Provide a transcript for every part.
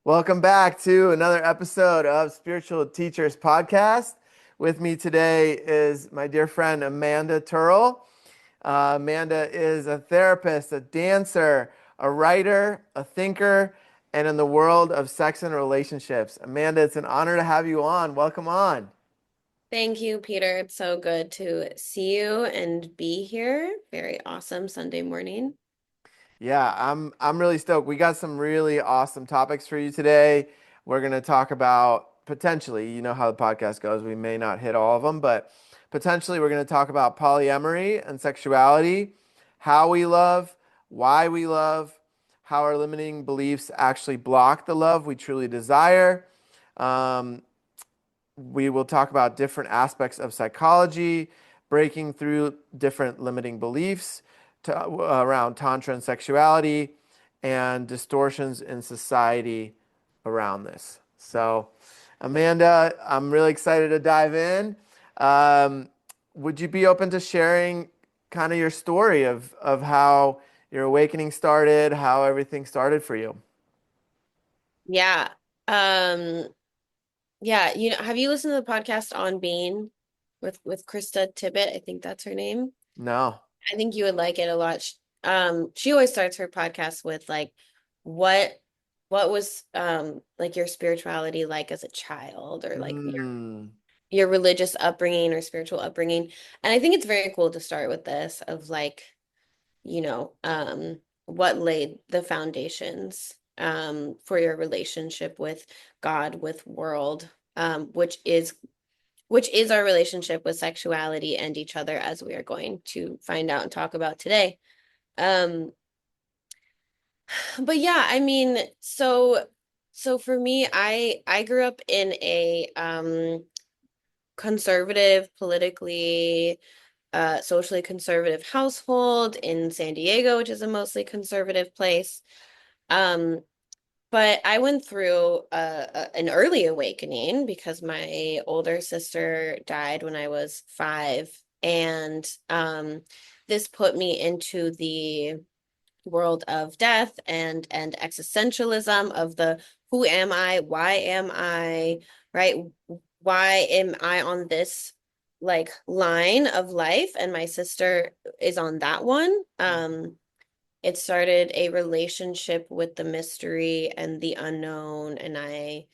Welcome back to another episode of Spiritual Teachers Podcast. With me today is my dear friend Amanda Turull. Amanda is a therapist, a dancer, a writer, a thinker, and in the world of sex and relationships. Amanda, it's an honor to have you on. Welcome on. Thank you, Peter. It's so good to see you and be here. Very awesome Sunday morning. Yeah, I'm really stoked. We got some really awesome topics for you today. We're going to talk about potentially, you know how the podcast goes. We may not hit all of them, but potentially we're going to talk about polyamory and sexuality, how we love, why we love, how our limiting beliefs actually block the love we truly desire. Um, we will talk about different aspects of psychology, breaking through different limiting beliefs around Tantra and sexuality, and distortions in society around this. So, Amanda, I'm really excited to dive in. Um, would you be open to sharing kind of your story of how your awakening started, how everything started for you? Yeah. Um, yeah, have you listened to the podcast On Being with Krista Tippett? I think that's her name. No. I think you would like it a lot. She always starts her podcast with like what what was like your spirituality like as a child or like Mm. your religious upbringing or spiritual upbringing. And I think it's very cool to start with this of like you know, what laid the foundations for your relationship with God, with world, which is our relationship with sexuality and each other, as we are going to find out and talk about today. Um, but yeah, I mean, so for me, I grew up in a conservative, politically socially conservative household in San Diego, which is a mostly conservative place. Um, but I went through an early awakening because my older sister died when I was 5, and this put me into the world of death and existentialism of the who am I? Why am I? Right? Why am I on this like line of life and my sister is on that one? It started a relationship with the mystery and the unknown, and I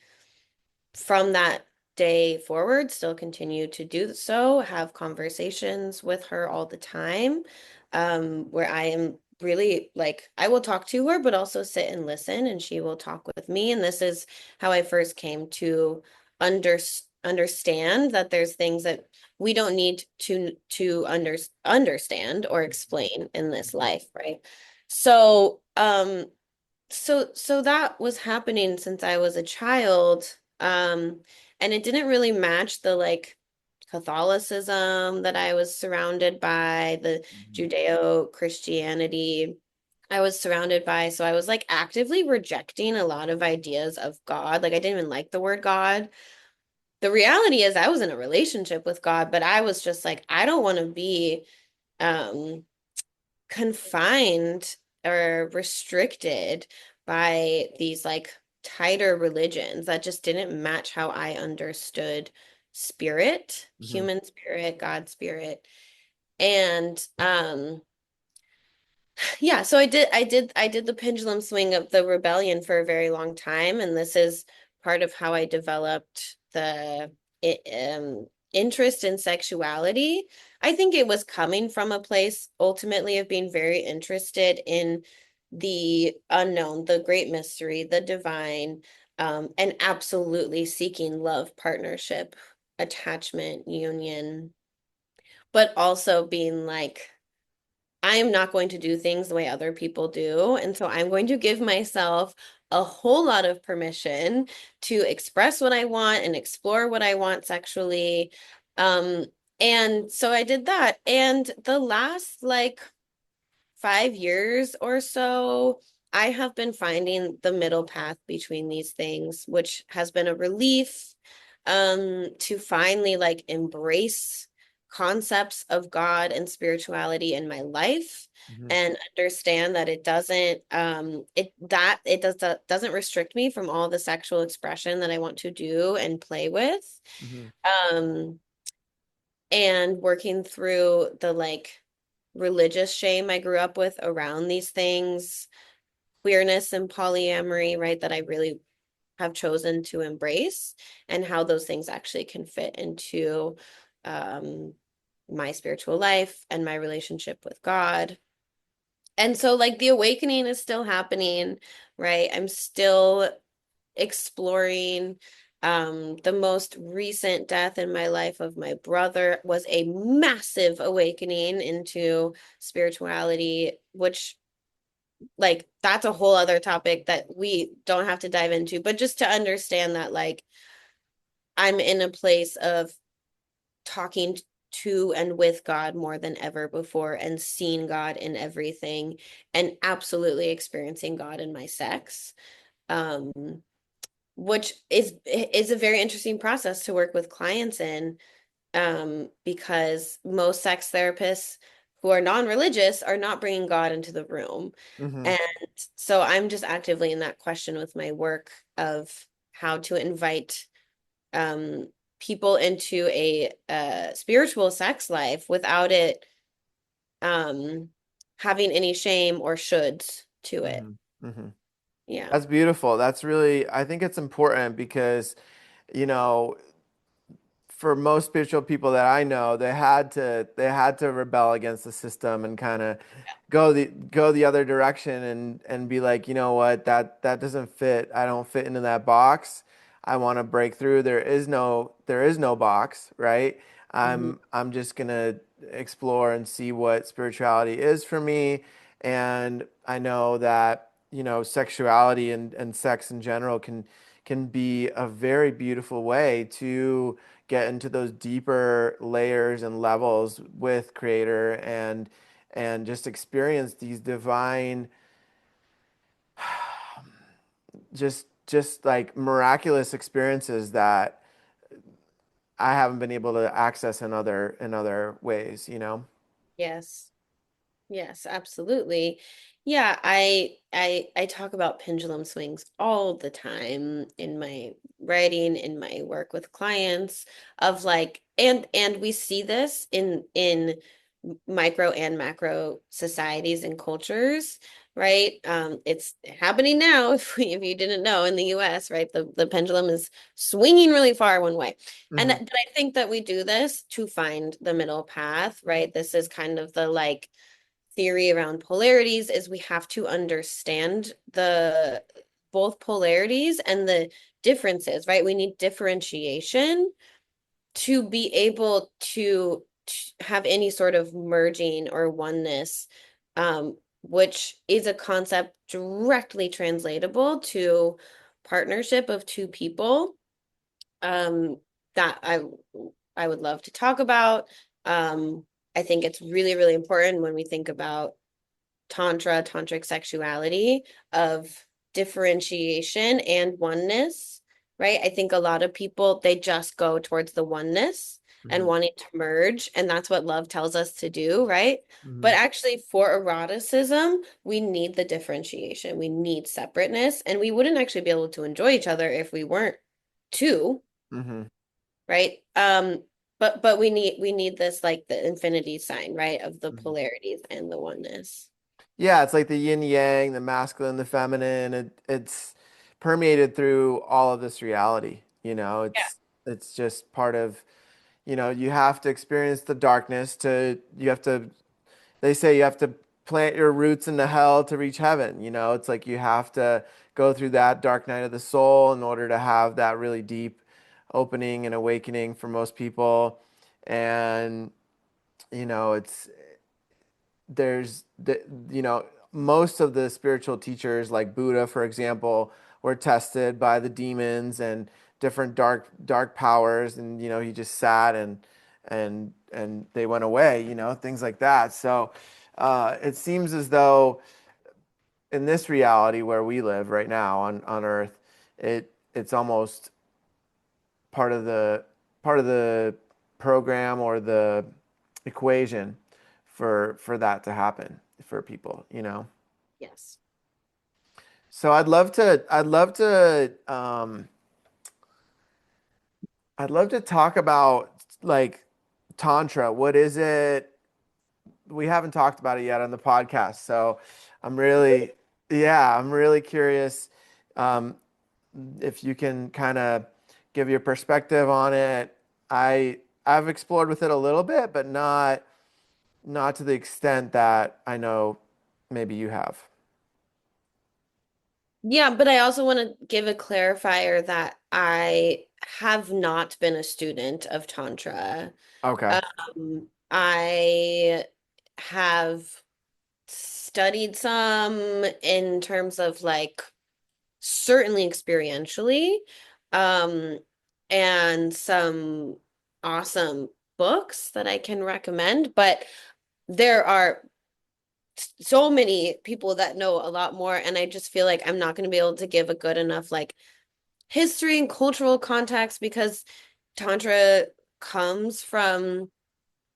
from that day forward still continue to do so, have conversations with her all the time, where I am really like I will talk to her but also sit and listen and she will talk with me. And this is how I first came to under understand that there's things that we don't need to understand or explain in this life, right? So so that was happening since I was a child. And it didn't really match the like Catholicism that I was surrounded by, the Judeo-Christianity I was surrounded by. So I was like actively rejecting a lot of ideas of God. Like I didn't even like the word God. The reality is I was in a relationship with God, but I was just like, I don't want to be um confined or restricted by these like tighter religions that just didn't match how I understood spirit, Mhm. human spirit, God spirit. And yeah, so I did the pendulum swing of the rebellion for a very long time, and this is part of how I developed the interest in sexuality. I think it was coming from a place ultimately of being very interested in the unknown, the great mystery, the divine, and absolutely seeking love, partnership, attachment, union, but also being like I am not going to do things the way other people do. And so I'm going to give myself a whole lot of permission to express what I want and explore what I want sexually. Um, and so I did that. And the last like 5 years or so, I have been finding the middle path between these things, which has been a relief, to finally like embrace concepts of God and spirituality in my life Hmm. and understand that it doesn't doesn't restrict me from all the sexual expression that I want to do and play with. Hmm. Um, and working through the like religious shame I grew up with around these things, queerness and polyamory, right, that I really have chosen to embrace, and how those things actually can fit into um, my spiritual life and my relationship with God. And so, like, the awakening is still happening, right? I'm still exploring. The most recent death in my life of my brother was a massive awakening into spirituality, which, like, that's a whole other topic that we don't have to dive into, but just to understand that, like, I'm in a place of talking to and with God more than ever before and seeing God in everything and absolutely experiencing God in my sex. Um, which is a very interesting process to work with clients in, because most sex therapists who are non-religious are not bringing God into the room. Hmm. And so I'm just actively in that question with my work of how to invite um, people into a spiritual sex life without it um, having any shame or shoulds to it. Hmm. Hmm. Yeah. That's beautiful. That's really, I think it's important because, you know, for most spiritual people that I know, they had to rebel against the system and kind of go the other direction and be like, you know what, that doesn't fit. I don't fit into that box. I want to break through. There is no box, right? Mhm. I'm just gonna explore and see what spirituality is for me. And I know that, sexuality and sex in general can be a very beautiful way to get into those deeper layers and levels with creator and just experience these divine, just like miraculous experiences that I haven't been able to access in other ways. Yes. Yes, absolutely. Yeah, I talk about pendulum swings all the time in my writing, in my work with clients, of like, and we see this in micro and macro societies and cultures, right? It's happening now if you didn't know, in the US, right? The pendulum is swinging really far one way. And Hmm. but I think that we do this to find the middle path, right? This is kind of the like theory around polarities, is we have to understand the both polarities and the differences, right? We need differentiation to be able to have any sort of merging or oneness, which is a concept directly translatable to partnership of two people, um, that I would love to talk about. I think it's really, really important when we think about tantric sexuality, of differentiation and oneness, right? I think a lot of people, they just go towards the oneness and Hmm. wanting to merge, and that's what love tells us to do, right? Hmm. But actually, for eroticism, we need the differentiation. We need separateness, and we wouldn't actually be able to enjoy each other if we weren't two, Hmm. right? But we need this, like, the infinity sign, right, of the Hmm. polarities and the oneness. Yeah, it's like the yin yang, the masculine, the feminine. It's permeated through all of this reality. Yeah. It's just part of, you have to experience the darkness you have to, they say you have to plant your roots into hell to reach heaven. It's like you have to go through that dark night of the soul in order to have that really deep opening and awakening for most people. And, it's there's the most of the spiritual teachers like Buddha, for example, were tested by the demons and different dark powers, and he just sat and they went away, things like that. So it seems as though in this reality where we live right now on Earth, it's almost part of the part of the program or the equation for that to happen for people, you know. Yes. So I'd love to talk about like Tantra. What is it? We haven't talked about it yet on the podcast. So I'm really, yeah, I'm really curious um, if you can kind of give your perspective on it. I've explored with it a little bit, but not to the extent that I know maybe you have. Yeah, but I also want to give a clarifier that I have not been a student of Tantra. Okay. I have studied some in terms of like certainly experientially, um, and some awesome books that I can recommend, but there are so many people that know a lot more, and I just feel like I'm not going to be able to give a good enough like history and cultural context because Tantra comes from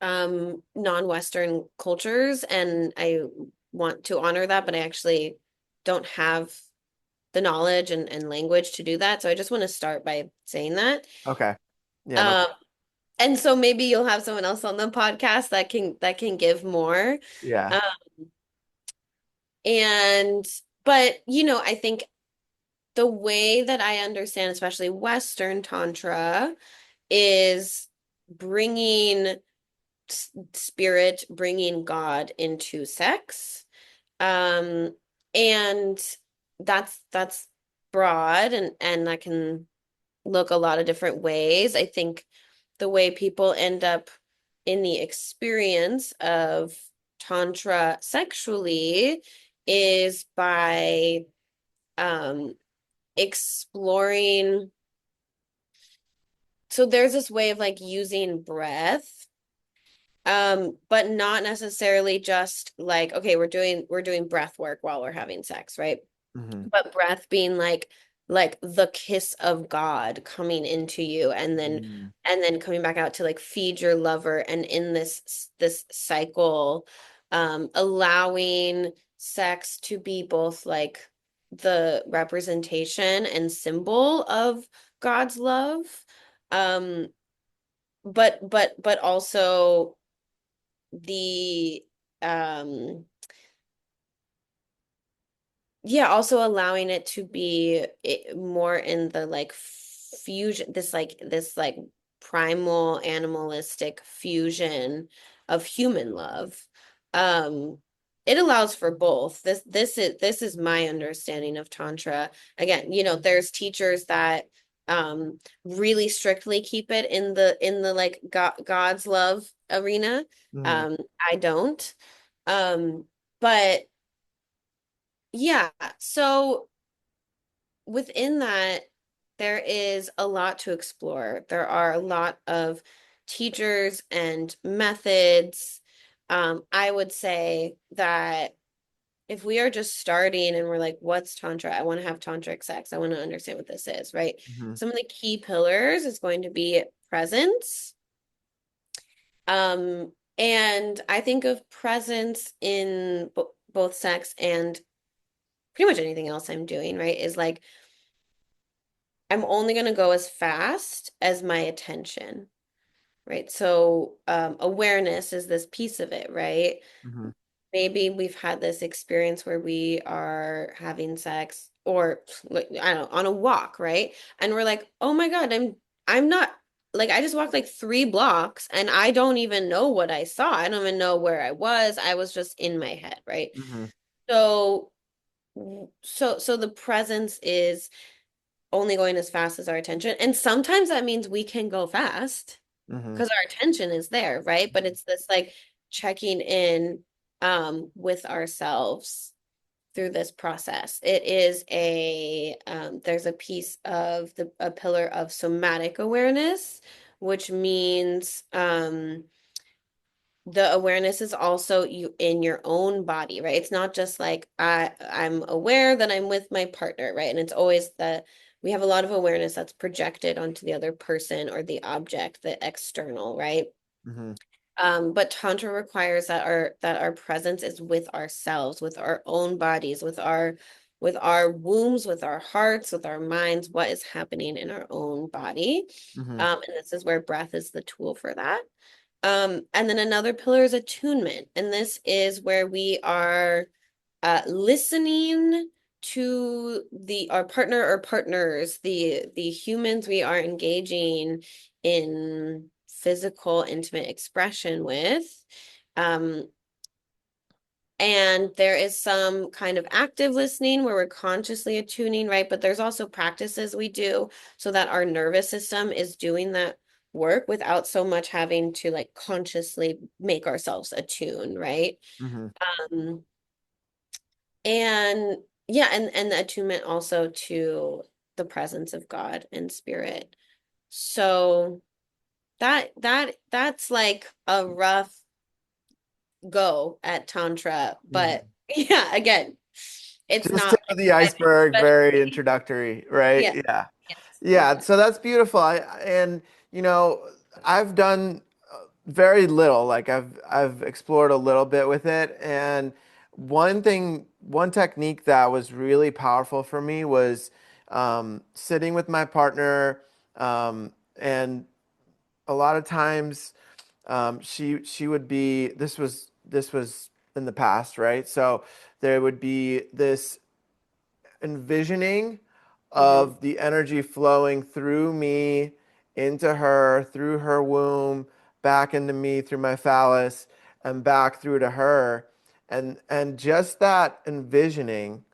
non-Western cultures, and I want to honor that, but I actually don't have the knowledge and language to do that. So I just want to start by saying that. Okay. Yeah, no. Um, and so maybe you'll have someone else on the podcast that can give more. Yeah. Um, and but I think the way that I understand, especially Western Tantra, is bringing spirit, bringing God into sex. Um, and that's broad and that can look a lot of different ways. I think the way people end up in the experience of Tantra sexually is by um exploring. So there's this way of like using breath, but not necessarily just like, okay, we're doing breath work while we're having sex, right? Hmm. But breath being like the kiss of God coming into you and then coming back out to like feed your lover, and in this cycle, allowing sex to be both like the representation and symbol of God's love, um but also the um yeah, also allowing it to be more in the like fusion, this like primal animalistic fusion of human love. Um, it allows for both. This is my understanding of Tantra. Again, there's teachers that really strictly keep it in the like God's love arena. Hmm. I don't. Um, but yeah, so within that, there is a lot to explore. There are a lot of teachers and methods. I would say that if we are just starting and we're like, what's Tantra? I want to have tantric sex. I want to understand what this is, right? Hmm. Some of the key pillars is going to be presence. And I think of presence in both sex and pretty much anything else I'm doing, right? Is like I'm only going to go as fast as my attention, right? So awareness is this piece of it, right? Hmm. Maybe we've had this experience where we are having sex or like, I don't know, on a walk, right? And we're like, oh my God, I'm not like I just walked like 3 blocks and I don't even know what I saw. I don't even know where I was. I was just in my head, right? Hmm. So so the presence is only going as fast as our attention. And sometimes that means we can go fast Hmm. because our attention is there, right? But it's this like checking in with ourselves through this process. It is there's a piece of a pillar of somatic awareness, which means the awareness is also you in your own body, right? It's not just like I'm aware that I'm with my partner, right? And it's always that we have a lot of awareness that's projected onto the other person or the object, the external, right? Hmm. But Tantra requires that our presence is with ourselves, with our own bodies, with our wombs, with our hearts, with our minds, what is happening in our own body. Hmm. And this is where breath is the tool for that. And then another pillar is attunement. And this is where we are listening to the our partner or partners, the humans we are engaging in physical intimate expression with. Um, and there is some kind of active listening where we're consciously attuning, right? But there's also practices we do so that our nervous system is doing that work without so much having to like consciously make ourselves attune, right? Hmm. Um, and yeah, and the attunement also to the presence of God and spirit. So that's like a rough go at Tantra, but Hmm. yeah, again, it's Just tip not of the exciting, iceberg, very especially introductory, right? yeah, Yeah. yes, Yeah, exactly. so that's beautiful. And you know, I've done very little. Like I've explored a little bit with it, and one technique that was really powerful for me was sitting with my partner, and a lot of times she would be. This was in the past, right? So there would be this envisioning Hmm. of the energy flowing through me into her, through her womb, back into me through my phallus, and back through to her. And just that envisioning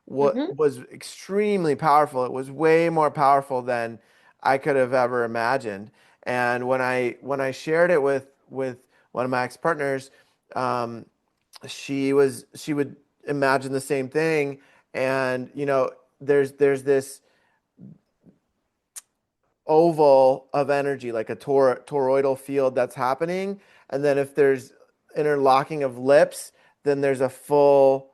what Hmm. was extremely powerful. It was way more powerful than I could have ever imagined. And when I shared it with one of my ex-partners, um, she would imagine the same thing. And there's this oval of energy, like a toroidal field that's happening. And then if there's interlocking of lips, then there's a full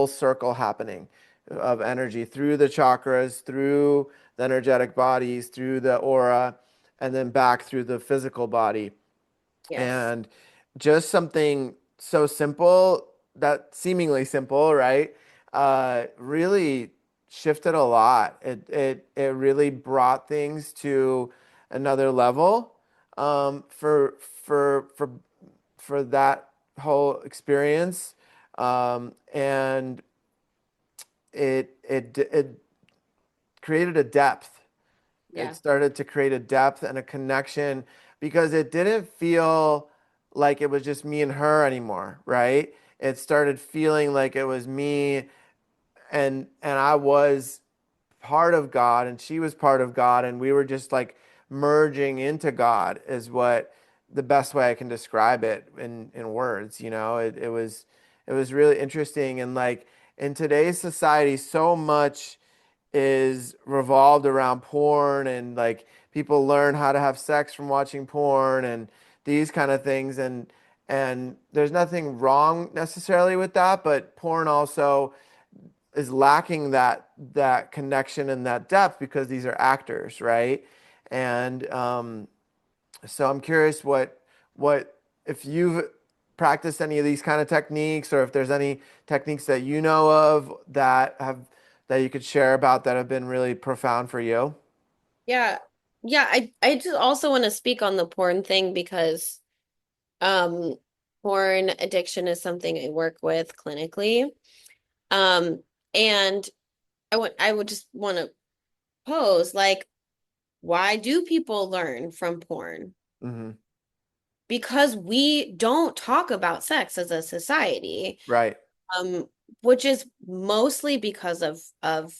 circle happening of energy through the chakras, through the energetic bodies, through the aura, and then back through the physical body. Yes. And just something so simple, that seemingly simple, right? Really shifted a lot. It really brought things to another level, for that whole experience. And it created a depth. It Yeah. started to create a depth and a connection because it didn't feel like it was just me and her anymore, right? It started feeling like it was me, and I was part of God and she was part of God, and we were just like merging into God is what the best way I can describe it in words. It was really interesting. And like in today's society, so much is revolved around porn, and like people learn how to have sex from watching porn and these kind of things. And there's nothing wrong necessarily with that, but porn also is lacking that connection and that depth because these are actors, right? And so I'm curious what if you've practiced any of these kind of techniques, or if there's any techniques that you know of that you could share about that have been really profound for you. Yeah. Yeah, I just also want to speak on the porn thing because um porn addiction is something I work with clinically. Um and I would just want to pose like why do people learn from porn? Hmm. Because we don't talk about sex as a society, Right. um, which is mostly because of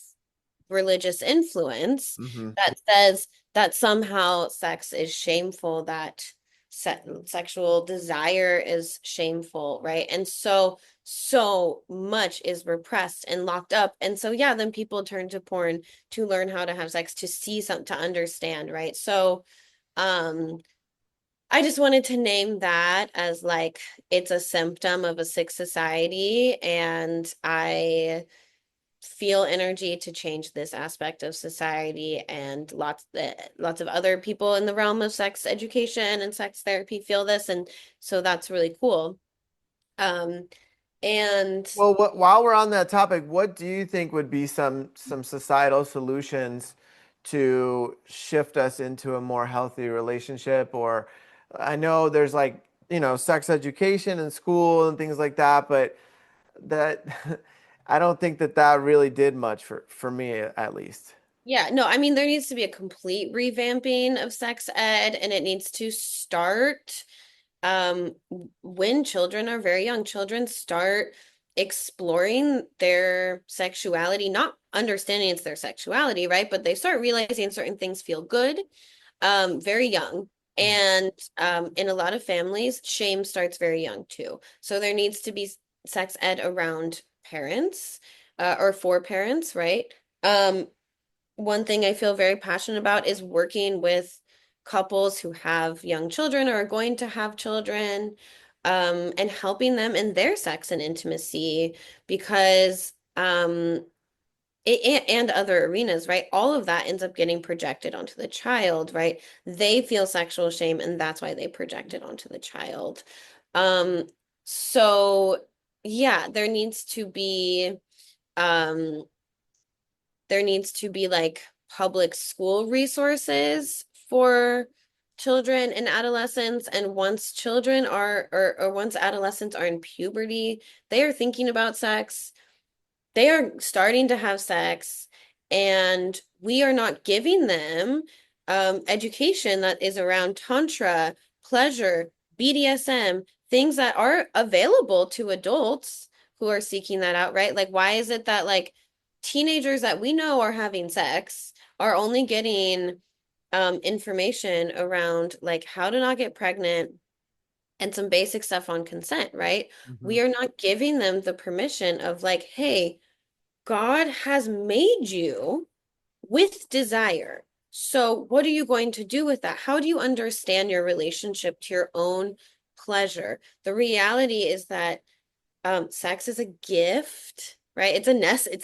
religious influence Hmm. that says that somehow sex is shameful, that sexual desire is shameful, right? And so much is repressed and locked up. And so yeah, then people turn to porn to learn how to have sex, to see something, to understand, right? So um I just wanted to name that as like it's a symptom of a sick society, and I feel energy to change this aspect of society, and lots of other people in the realm of sex education and sex therapy feel this, and so that's really cool. Um, and Well, while we're on that topic, what do you think would be some societal solutions to shift us into a more healthy relationship? Or I know there's like, sex education in school and things like that, but that I don't think that really did much for me at least. Yeah, no, I mean, there needs to be a complete revamping of sex ed, and it needs to start when children are very young. Children start exploring their sexuality, not understanding it's their sexuality, right? But they start realizing certain things feel good very young. Mhm. And in a lot of families, shame starts very young too. So there needs to be sex ed around parents or for parents, right? Um, One thing I feel very passionate about is working with couples who have young children or are going to have children, and helping them in their sex and intimacy because and other arenas, right? All of that ends up getting projected onto the child, right? They feel sexual shame, and that's why they project it onto the child. Um, so yeah, um there needs to be like public school resources for children and adolescents. And once children are, or once adolescents are in puberty, they are thinking about sex, they are starting to have sex, and we are not giving them education that is around Tantra, pleasure, BDSM, things that are available to adults who are seeking that out, right? Like, why is it that like teenagers that we know are having sex are only getting information around like how to not get pregnant and some basic stuff on consent, right? Mhm. We are not giving them the permission of like, hey, God has made you with desire. So, what are you going to do with that? How do you understand your relationship to your own pleasure? The reality is that sex is a gift, right? It's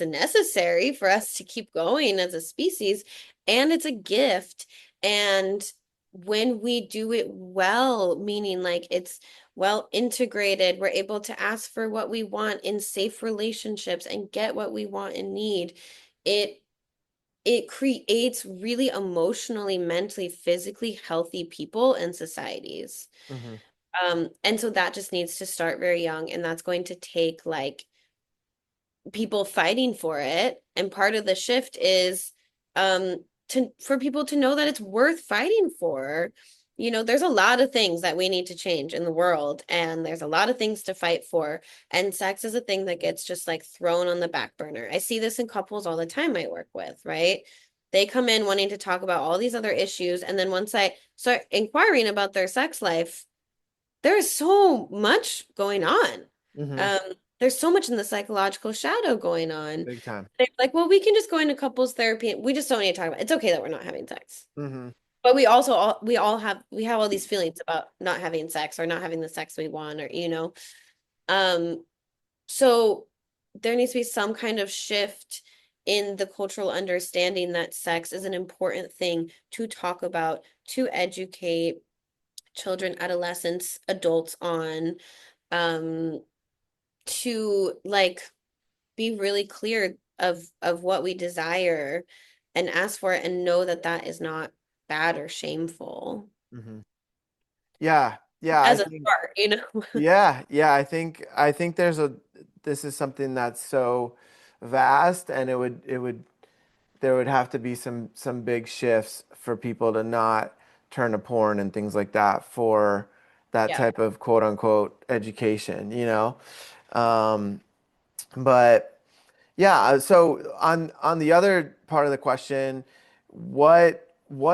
a necessary for us to keep going as a species, and it's a gift. And when we do it well, meaning like it's well integrated, we're able to ask for what we want in safe relationships and get what we want and need. It it creates really emotionally, mentally, physically healthy people and societies. Mhm. And so that just needs to start very young, and that's going to take like people fighting for it. And part of the shift is to for people to know that it's worth fighting for. You know, there's a lot of things that we need to change in the world, and there's a lot of things to fight for. And sex is a thing that gets just like thrown on the back burner. I see this in couples all the time I work with, right? They come in wanting to talk about all these other issues, and then once I start inquiring about their sex life, there is so much going on. Mhm. Um, there's so much in the psychological shadow going on. Big time. They're like, well, we can just go into couples therapy. We just don't need to talk about it. It's okay that we're not having sex. Mhm. But we have all these feelings about not having sex or not having the sex we want, or Um, so there needs to be some kind of shift in the cultural understanding that sex is an important thing to talk about, to educate children, adolescents, adults on, um, to like be really clear of what we desire and ask for it and know that that is not bad or shameful Mhm. Yeah. Yeah, I as a think start, you know? yeah, I think this is something that's so vast, and there would have to be some big shifts for people to not turn to porn and things like that for that Yeah. type of quote unquote education. Um, but yeah, so on the other part of the question, what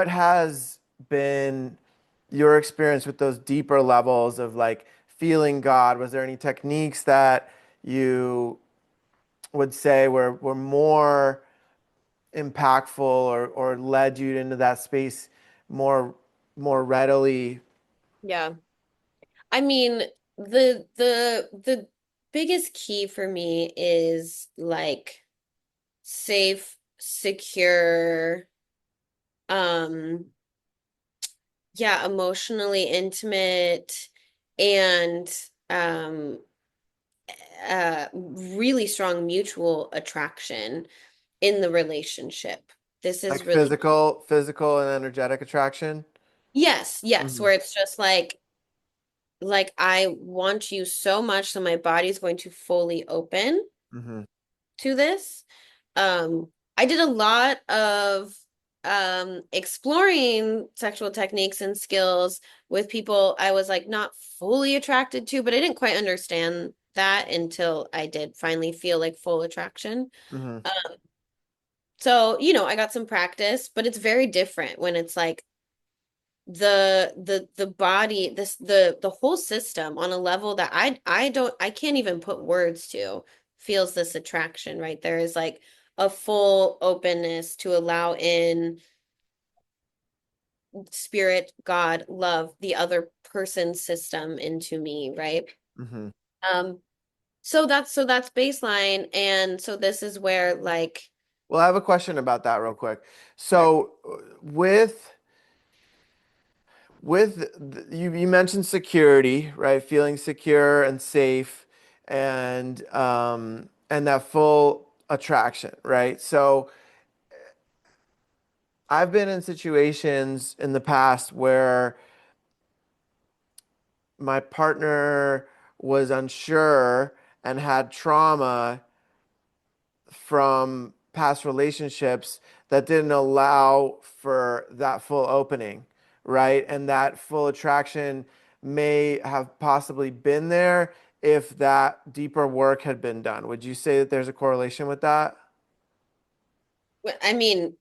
has been your experience with those deeper levels of like feeling God? Was there any techniques that you would say were more impactful or led you into that space more more readily? Yeah. I mean, the biggest key for me is like safe, secure, um, yeah, emotionally intimate and um really strong mutual attraction in the relationship. This Like is really physical and energetic attraction. yes, yes, Hmm. where it's just like I want you so much so my body's going to fully open Hmm. to this. I did a lot of exploring sexual techniques and skills with people I was like not fully attracted to, but I didn't quite understand that until I did finally feel like full attraction. Hmm. So, I got some practice, but it's very different when it's like the body, the whole system on a level that I can't even put words to feels this attraction, right? There is like a full openness to allow in spirit, God, love, the other person's system into me, right? Hmm. Um, so that's baseline, and so this is where like Well, I have a question about that real quick. sure. So, you mentioned security, right? Feeling secure and safe, and that full attraction, right? So, I've been in situations in the past where my partner was unsure and had trauma from past relationships that didn't allow for that full opening, right? And that full attraction may have possibly been there if that deeper work had been done. Would you say that there's a correlation with that? I mean,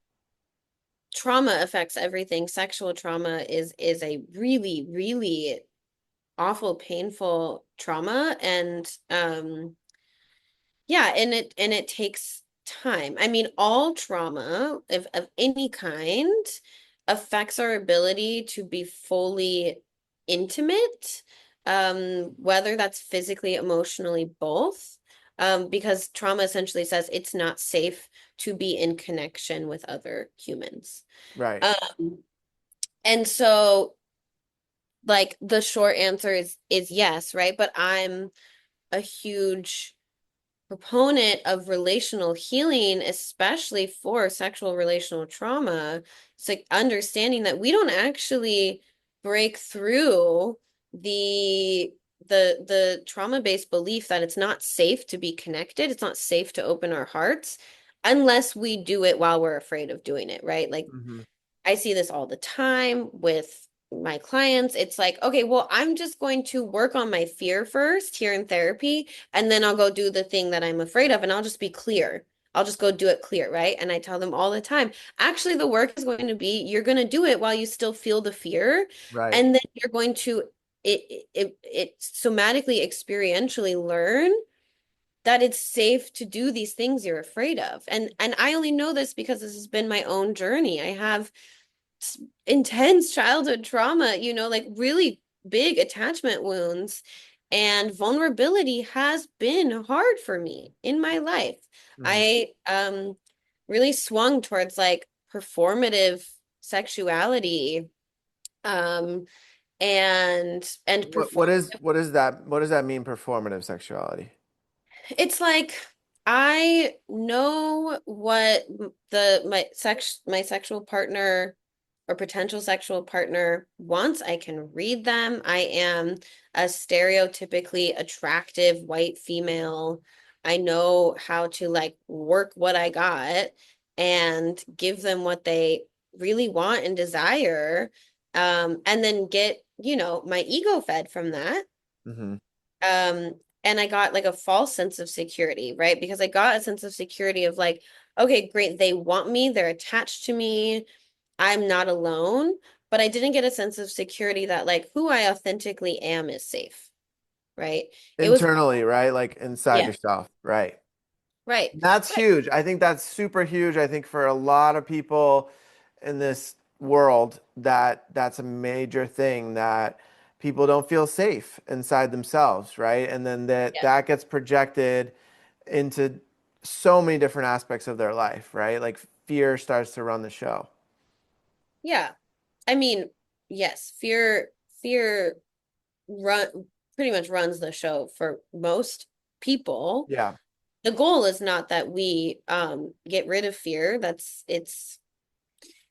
trauma affects everything. Sexual trauma is a really, really awful, painful trauma. And yeah, and it takes time. I mean, all trauma of any kind affects our ability to be fully intimate, whether that's physically, emotionally, both. Because trauma essentially says it's not safe to be in connection with other humans. Right. Um, and so like the short answer is yes, right? But I'm a huge proponent of relational healing, especially for sexual relational trauma. It's like understanding that we don't actually break through the the trauma-based belief that it's not safe to be connected, it's not safe to open our hearts unless we do it while we're afraid of doing it, right? Like Hmm. I see this all the time with my clients. It's like, okay, well, I'm just going to work on my fear first here in therapy, and then I'll go do the thing that I'm afraid of, and I'll just be clear. I'll just go do it clear, right? And I tell them all the time, actually, the work is going to be you're going to do it while you still feel the fear, Right. and then you're going to it somatically, experientially learn that it's safe to do these things you're afraid of. And I only know this because this has been my own journey. I have intense childhood trauma, like really big attachment wounds. And vulnerability has been hard for me in my life. Hmm. I really swung towards like performative sexuality um and What perform what does that mean, performative sexuality? It's like I know what the my sexual partner or potential sexual partner wants. I can read them. I am a stereotypically attractive white female. I know how to like work what I got and give them what they really want and desire. And then get, my ego fed from that. Hmm. And I got like a false sense of security, right? Because I got a sense of security of like, okay, great, they want me, they're attached to me, I'm not alone, but I didn't get a sense of security that like who I authentically am is safe, right? It was, Internally, right? Like inside yeah, yourself, right? right, That's right, huge. I think that's super huge. I think for a lot of people in this world that's a major thing, that people don't feel safe inside themselves, right? And then that yeah, that gets projected into so many different aspects of their life, right? Like fear starts to run the show. Yeah. I mean, yes, fear run pretty much runs the show for most people. Yeah. The goal is not that we get rid of fear.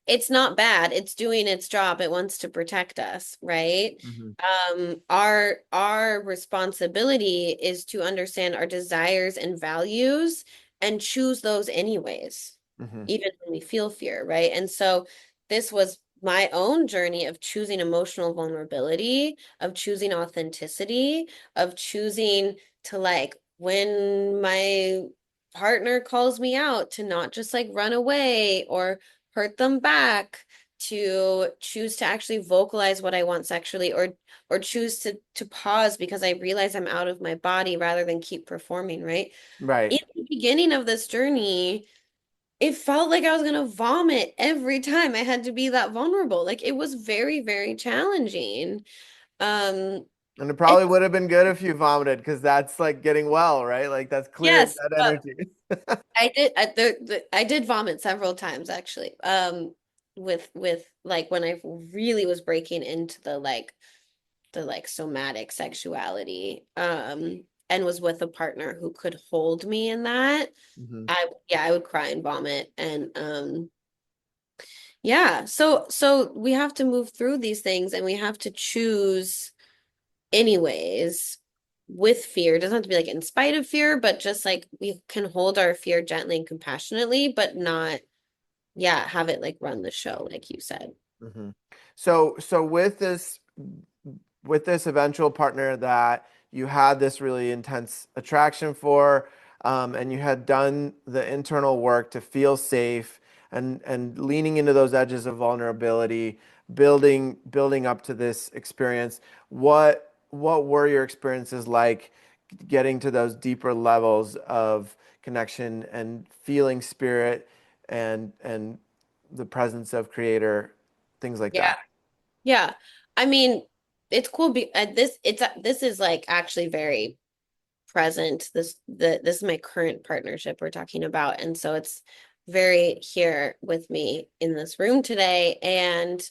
It's not bad. It's doing its job. It wants to protect us, right? Hmm. Our responsibility is to understand our desires and values and choose those anyways, Hmm. even when we feel fear, right? And so this was my own journey of choosing emotional vulnerability, of choosing authenticity, of choosing to like when my partner calls me out to not just like run away or hurt them back, to choose to actually vocalize what I want sexually, or choose to pause because I realize I'm out of my body rather than keep performing, right? Right. In the beginning of this journey, it felt like I was gonna vomit every time I had to be that vulnerable. Like it was very, very challenging. Um, And it and probably would have been good if you vomited because that's like getting well, right? Like that's clearing yes, that but energy. I did vomit several times actually. With like when I really was breaking into the somatic sexuality, and was with a partner who could hold me in that. Hmm. I would cry and vomit, and yeah, so we have to move through these things and we have to choose anyways with fear. It doesn't have to be like in spite of fear, but just like we can hold our fear gently and compassionately, but not, yeah, have it like run the show, like you said. Hmm. So with this eventual partner that you had this really intense attraction for, and you had done the internal work to feel safe and leaning into those edges of vulnerability, building up to this experience. What were your experiences like getting to those deeper levels of connection and feeling spirit and the presence of creator, things like Yeah. that? Yeah. I mean, it's cool this is like actually very present. This is my current partnership we're talking about. And so it's very here with me in this room today. And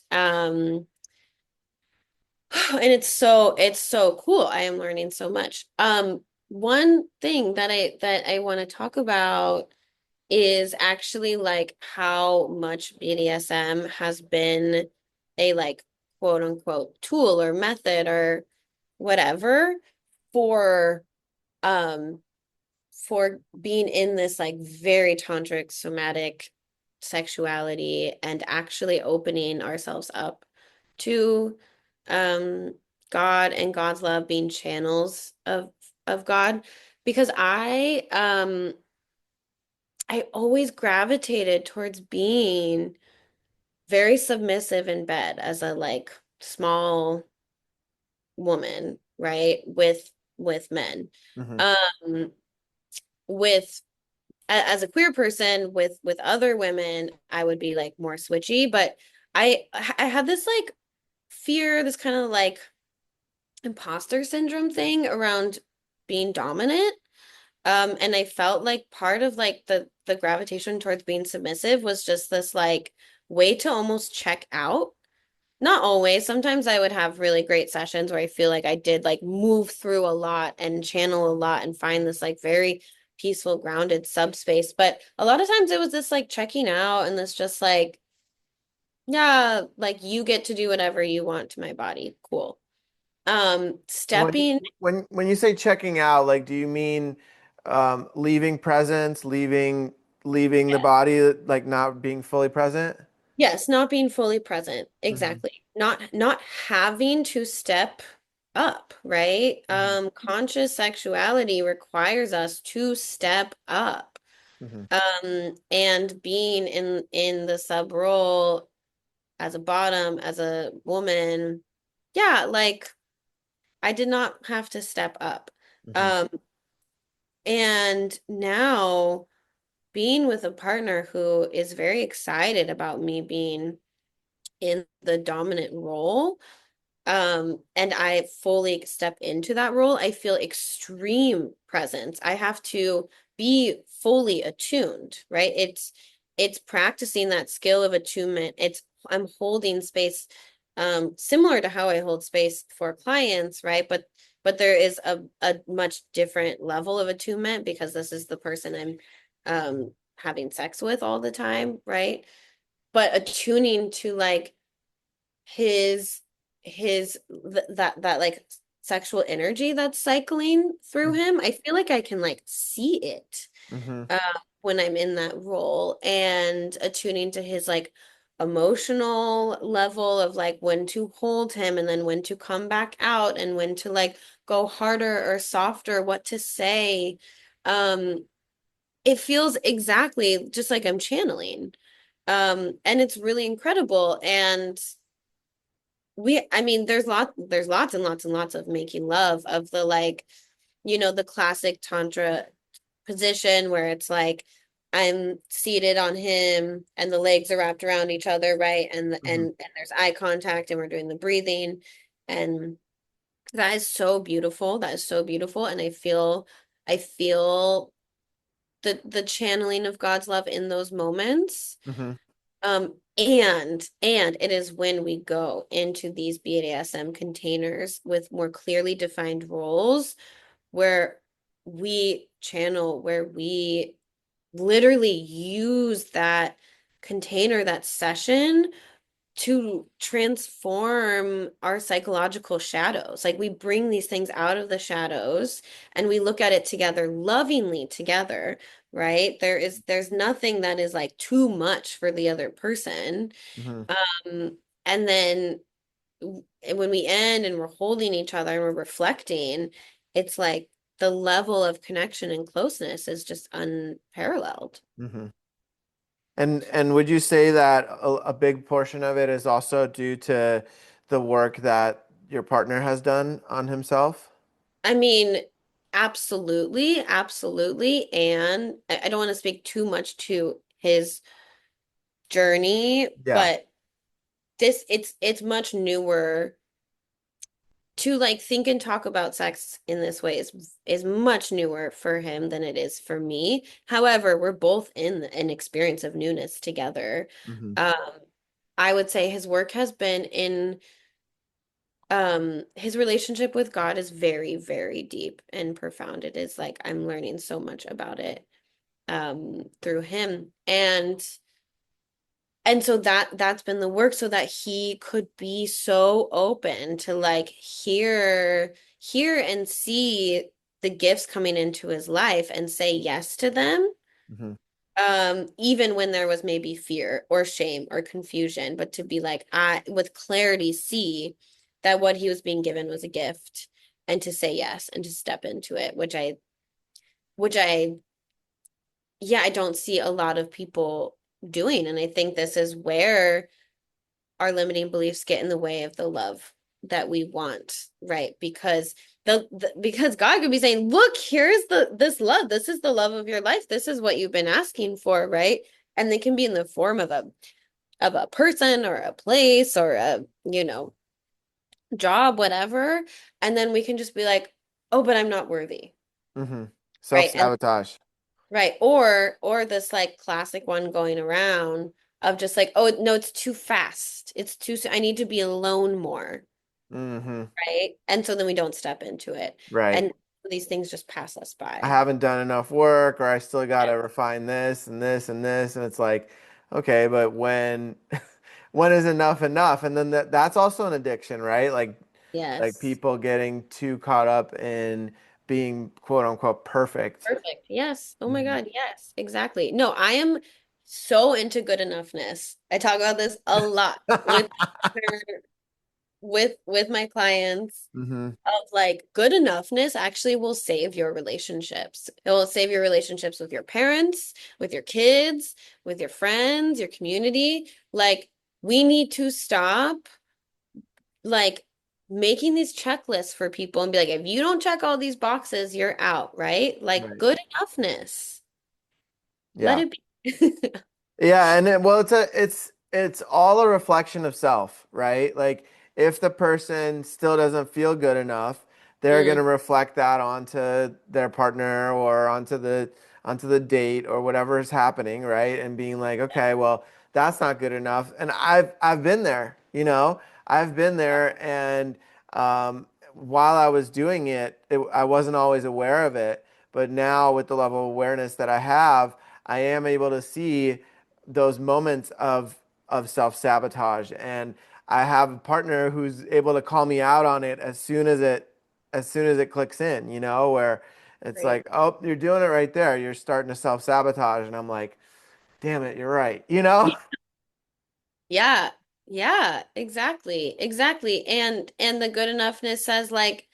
it's so cool. I am learning so much. One thing that I want to talk about is actually like how much BDSM has been a like quote unquote tool or method or whatever for um for being in this like very tantric somatic sexuality and actually opening ourselves up to um God and God's love, being channels of God, because I always gravitated towards being very submissive in bed as a like small woman, right? With men. Hmm. Um with as a queer person with other women, I would be like more switchy, but I had this like fear, this kind of like imposter syndrome thing around being dominant. And I felt like part of like the gravitation towards being submissive was just this like way to almost check out. Not always. Sometimes I would have really great sessions where I feel like I did like move through a lot and channel a lot and find this like very peaceful, grounded subspace. But a lot of times it was this like checking out and this just like, yeah, like you get to do whatever you want to my body. Cool. When Stepping, when you say checking out, like, do you mean leaving presence, leaving the body, like not being fully present? yes, not being fully present. Hmm. Exactly. Not having to step up, right? Hmm. Conscious sexuality requires us to step up. Hmm. And being in the sub role as a bottom, as a woman, yeah, like I did not have to step up. Hmm. Um, and now being with a partner who is very excited about me being in the dominant role, and I fully step into that role, I feel extreme presence. I have to be fully attuned, right? It's practicing that skill of attunement. I'm holding space similar to how I hold space for clients, right? But there is a much different level of attunement because this is the person I'm having sex with all the time, right? But attuning to like his that like sexual energy that's cycling through him. I feel like I can like see it Mm-hmm. uh, when I'm in that role and attuning to his like emotional level of like when to hold him and then when to come back out and when to like go harder or softer, what to say. Um, it feels exactly just like I'm channeling. And it's really incredible. And I mean, there's lots and lots and lots of making love of the like, the classic Tantra position where it's like I'm seated on him and the legs are wrapped around each other, right? Mm-hmm. And there's eye contact and we're doing the breathing. And that is so beautiful. That is so beautiful. And I feel the channeling of God's love in those moments. Mm-hmm. And it is when we go into these BDSM containers with more clearly defined roles where we channel, where we literally use that container, that session to transform our psychological shadows. Like we bring these things out of the shadows and we look at it together, lovingly together, right? There's nothing that is like too much for the other person. Mm-hmm. And then when we end and we're holding each other and we're reflecting, it's like the level of connection and closeness is just unparalleled. Mm-hmm. And would you say that a big portion of it is also due to the work that your partner has done on himself? I mean, absolutely, absolutely. And I don't want to speak too much to his journey, Yeah. but it's much newer to like think and talk about sex in this way is much newer for him than it is for me. However, we're both in an experience of newness together. Mm-hmm. Um, I would say his work has been in his relationship with God is very, very deep and profound. It is like I'm learning so much about it through him. And so that's been the work so that he could be so open to like hear and see the gifts coming into his life and say yes to them. Mm-hmm. Even when there was maybe fear or shame or confusion, but to be like, I with clarity see that what he was being given was a gift and to say yes and to step into it, which I yeah, I don't see a lot of people doing. And I think this is where our limiting beliefs get in the way of the love that we want, right? Because because God could be saying, "Look, here's this love. This is the love of your life. This is what you've been asking for," right? And they can be in the form of a person or a place or a, job, whatever. And then we can just be like, "Oh, but I'm not worthy." Mm-hmm. Right? And Self-sabotage. right. Or this like classic one going around of just like, oh no, it's too fast. It's too I need to be alone more. Mm-hmm. Right. And so then we don't step into it. Right. And these things just pass us I by. haven't done enough work, or I still got Yeah. to refine this and this and this. And it's like, okay, but when when is enough enough? And then that's also an addiction, right? Like Yes. people getting too caught up in being quote unquote perfect. Perfect. Yes. Oh my Mhm. God. Yes, exactly. No, I am so into good enoughness. I talk about this a lot with my clients Hmm. of like good enoughness actually will save your relationships. It will save your relationships with your parents, with your kids, with your friends, your community. Like we need to stop like making these checklists for people and be like, if you don't check all these boxes, you're out, right? Like Right. good enoughness. Let Yeah. it be. Yeah, and well, it's all a reflection of self, right? Like if the person still doesn't feel good enough, they're going Mm, to reflect that onto their partner or onto the onto the date or whatever is happening, right? And being like, okay, well, that's not good enough. And I've been there, you know, I've been there, and while I was doing it, I wasn't always aware of it. But now, with the level of awareness that I have, I am able to see those moments of self-sabotage. And I have a partner who's able to call me out on it as soon as it clicks in, you know, where it's Right. like, "Oh, you're doing it right there. You're starting to self-sabotage." And I'm like, "Damn it, you're right." You know? Yeah. Yeah, exactly. Exactly. And the good enoughness says like,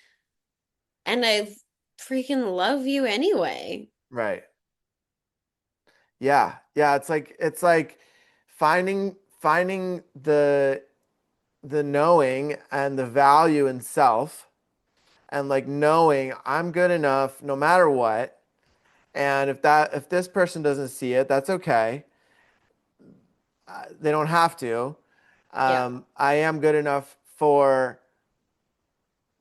and I freaking love you anyway. Right. Yeah. Yeah, it's like finding the knowing and the value in self, and like knowing I'm good enough no matter what. And if this person doesn't see it, that's okay. They don't have to. Yeah. I am good enough for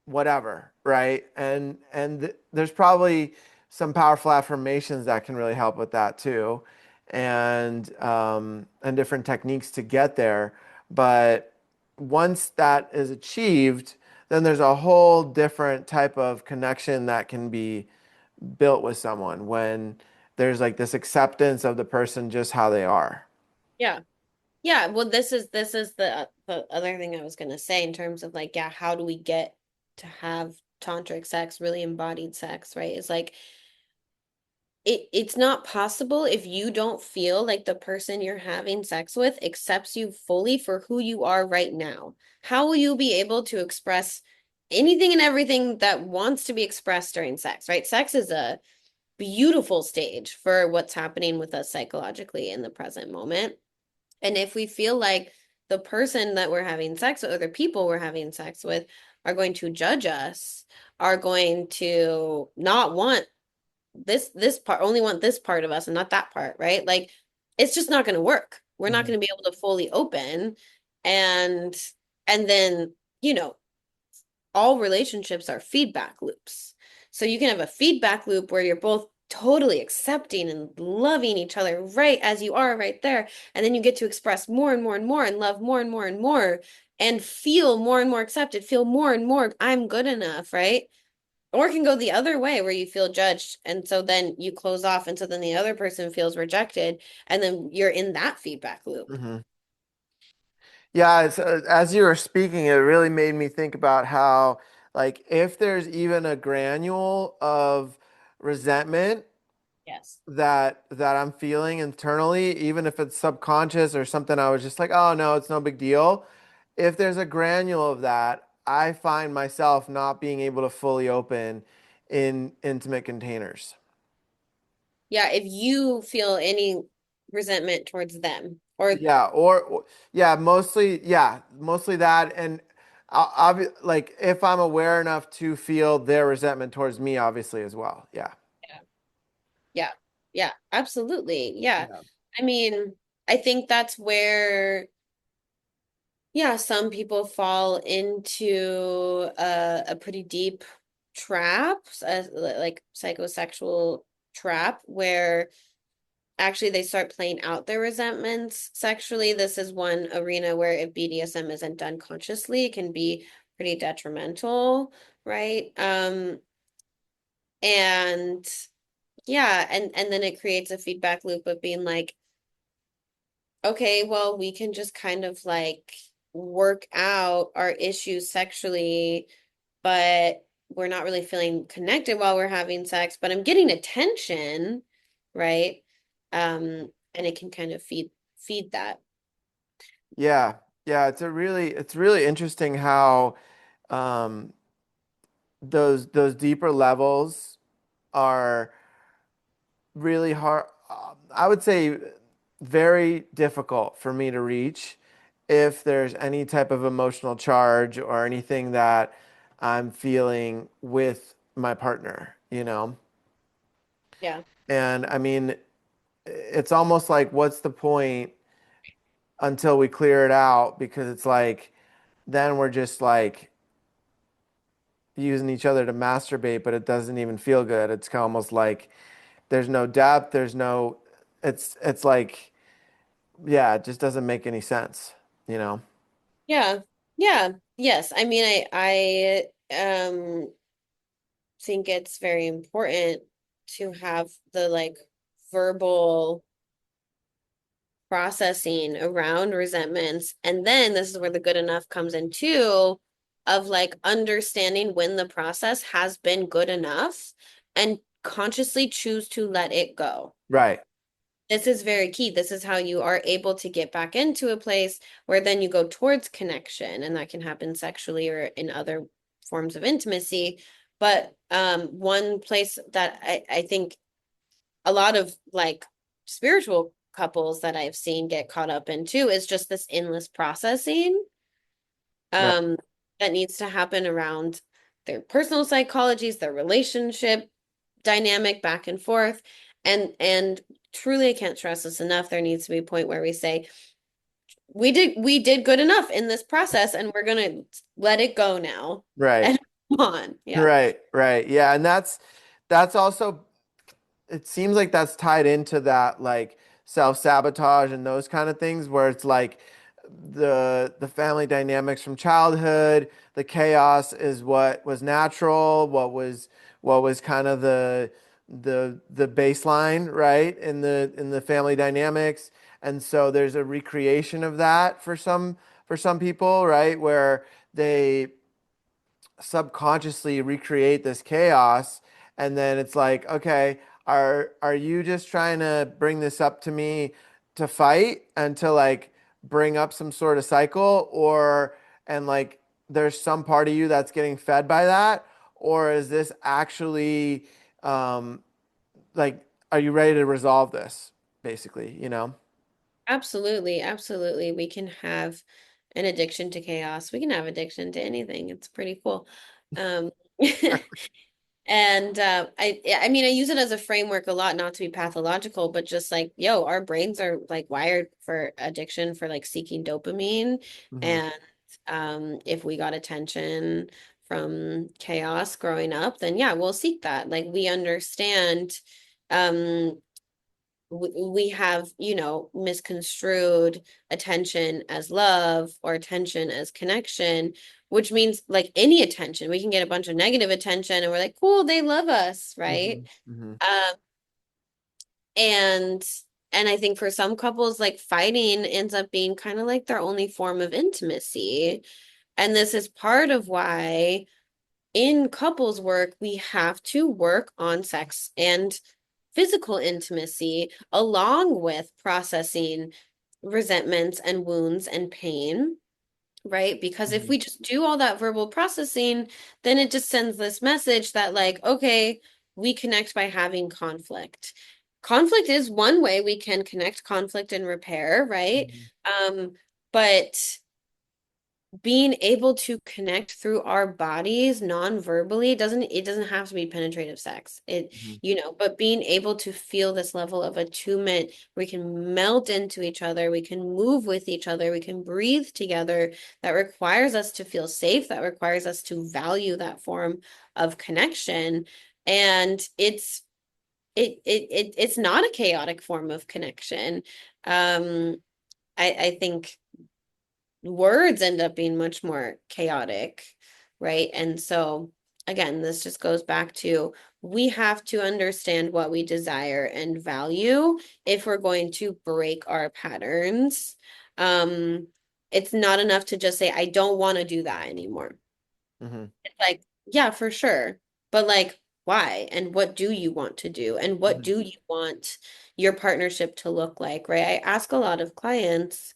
whatever, right? There's probably some powerful affirmations that can really help with that too, and different techniques to get there. But once that is achieved, then there's a whole different type of connection that can be built with someone when there's like this acceptance of the person just how they are. Yeah. Yeah, well, this is the other thing I was gonna say in terms of like, yeah, how do we get to have tantric sex, really embodied sex, right? It's like it's not possible if you don't feel like the person you're having sex with accepts you fully for who you are right now. How will you be able to express anything and everything that wants to be expressed during sex, right? Sex is a beautiful stage for what's happening with us psychologically in the present moment. And if we feel like the person that we're having sex with, or the people we're having sex with, are going to judge us, are going to not want this part, only want this part of us and not that part, right? Like it's just not going to work. We're not Mhm. going to be able to fully open and and then, you know, all relationships are feedback loops. So you can have a feedback loop where you're both totally accepting and loving each other right as you are right there. And then you get to express more and more and more and love more and more and more and feel more and more accepted, feel more and more, I'm good enough, right? Or it can go the other way where you feel judged. And so then you close off. And so then the other person feels rejected. And then you're in that feedback loop. Mhm. Yeah, as you were speaking, it really made me think about how, like, if there's even a granule of resentment Yes. that I'm feeling internally, even if it's subconscious or something, I was just like, oh no, it's no big deal. If there's a granule of that, I find myself not being able to fully open in intimate containers. Yeah. If you feel any resentment towards them or Yeah, yeah, mostly that, and like if I'm aware enough to feel their resentment towards me, obviously as well. Yeah. yeah, yeah, yeah, absolutely. Yeah. Yeah. I mean, I think that's where, yeah, some people fall into a pretty deep trap, like psychosexual trap, where actually they start playing out their resentments sexually. This is one arena where if BDSM isn't done consciously, it can be pretty detrimental, right? And yeah, and then it creates a feedback loop of being like, okay, well, we can just kind of like work out our issues sexually, but we're not really feeling connected while we're having sex, but I'm getting attention, right? And it can kind of feed that. Yeah. Yeah, it's really interesting how um those deeper levels are really hard. I would say very difficult for me to reach if there's any type of emotional charge or anything that I'm feeling with my partner, you know? Yeah. And I mean, it's almost like, what's the point until we clear it out? Because it's like, then we're just like using each other to masturbate, but it doesn't even feel good. It's almost like there's no depth, there's no, it's like, yeah, it just doesn't make any sense, you know? Yeah. Yeah. Yes. I mean, I think it's very important to have the like verbal processing around resentments. And then this is where the good enough comes in too, of like understanding when the process has been good enough and consciously choose to let it go. Right. This is very key. This is how you are able to get back into a place where then you go towards connection, and that can happen sexually or in other forms of intimacy. But one place that I think a lot of like spiritual couples that I've seen get caught up in too is just this endless processing Right. um, that needs to happen around their personal psychologies, their relationship dynamic back and forth. And truly I can't stress this enough. There needs to be a point where we say, we did good enough in this process and we're gonna let it go now Right. and move on. Yeah. Right. Right. Yeah. And that's also, it seems like that's tied into that like self-sabotage and those kind of things where it's like the family dynamics from childhood, the chaos is what was natural, what was kind of the baseline, right? In the family dynamics. And so there's a recreation of that for some people, right? Where they subconsciously recreate this chaos, and then it's like, okay, are you just trying to bring this up to me to fight and to like bring up some sort of cycle, or and like there's some part of you that's getting fed by that, or is this actually um like, are you ready to resolve this, basically, you know? Absolutely, absolutely. We can have an addiction to chaos. We can have addiction to anything. It's pretty cool. Um, and I mean, I use it as a framework a lot, not to be pathological, but just like, yo, our brains are like wired for addiction, for like seeking dopamine. Hmm. And if we got attention from chaos growing up, then yeah, we'll seek that. Like we understand um we have, misconstrued attention as love or attention as connection, which means like any attention. We can get a bunch of negative attention and we're like, cool, they love us, right? Hmm. Hmm. Um, and and I think for some couples, like fighting ends up being kind of like their only form of intimacy. And this is part of why in couples work, we have to work on sex and physical intimacy along with processing resentments and wounds and pain, right? Because if Hmm. we just do all that verbal processing, then it just sends this message that, like, okay, we connect by having conflict. Conflict is one way we can connect, conflict and repair, right? Hmm. But being able to connect through our bodies non-verbally doesn't have to be penetrative sex. Hmm. But being able to feel this level of attunement, we can melt into each other, we can move with each other, we can breathe together. That requires us to feel safe, that requires us to value that form of connection. And it's not a chaotic form of connection. I think words end up being much more chaotic, right? And so, again, this just goes back to we have to understand what we desire and value if we're going to break our patterns. Um, it's not enough to just say, I don't want to do that anymore. Hmm. It's like, yeah, for sure. But like, why? And what do you want to do? And what Hmm. do you want your partnership to look like, right? I ask a lot of clients,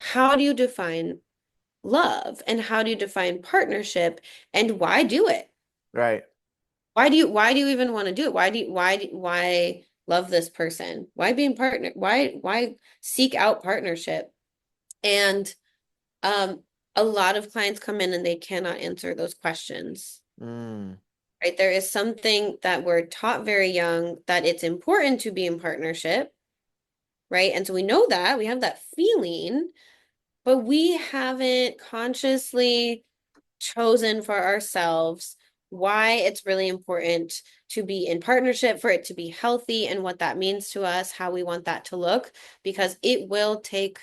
how do you define love and how do you define partnership and why do it? Right. Why do you even want to do it? Why love this person? Why being partner? Why seek out partnership? And um a lot of clients come in and they cannot answer those questions. Mm. Right? There is something that we're taught very young that it's important to be in partnership, right? And so we know that, we have that feeling, but we haven't consciously chosen for ourselves why it's really important to be in partnership, for it to be healthy, and what that means to us, how we want that to look, because it will take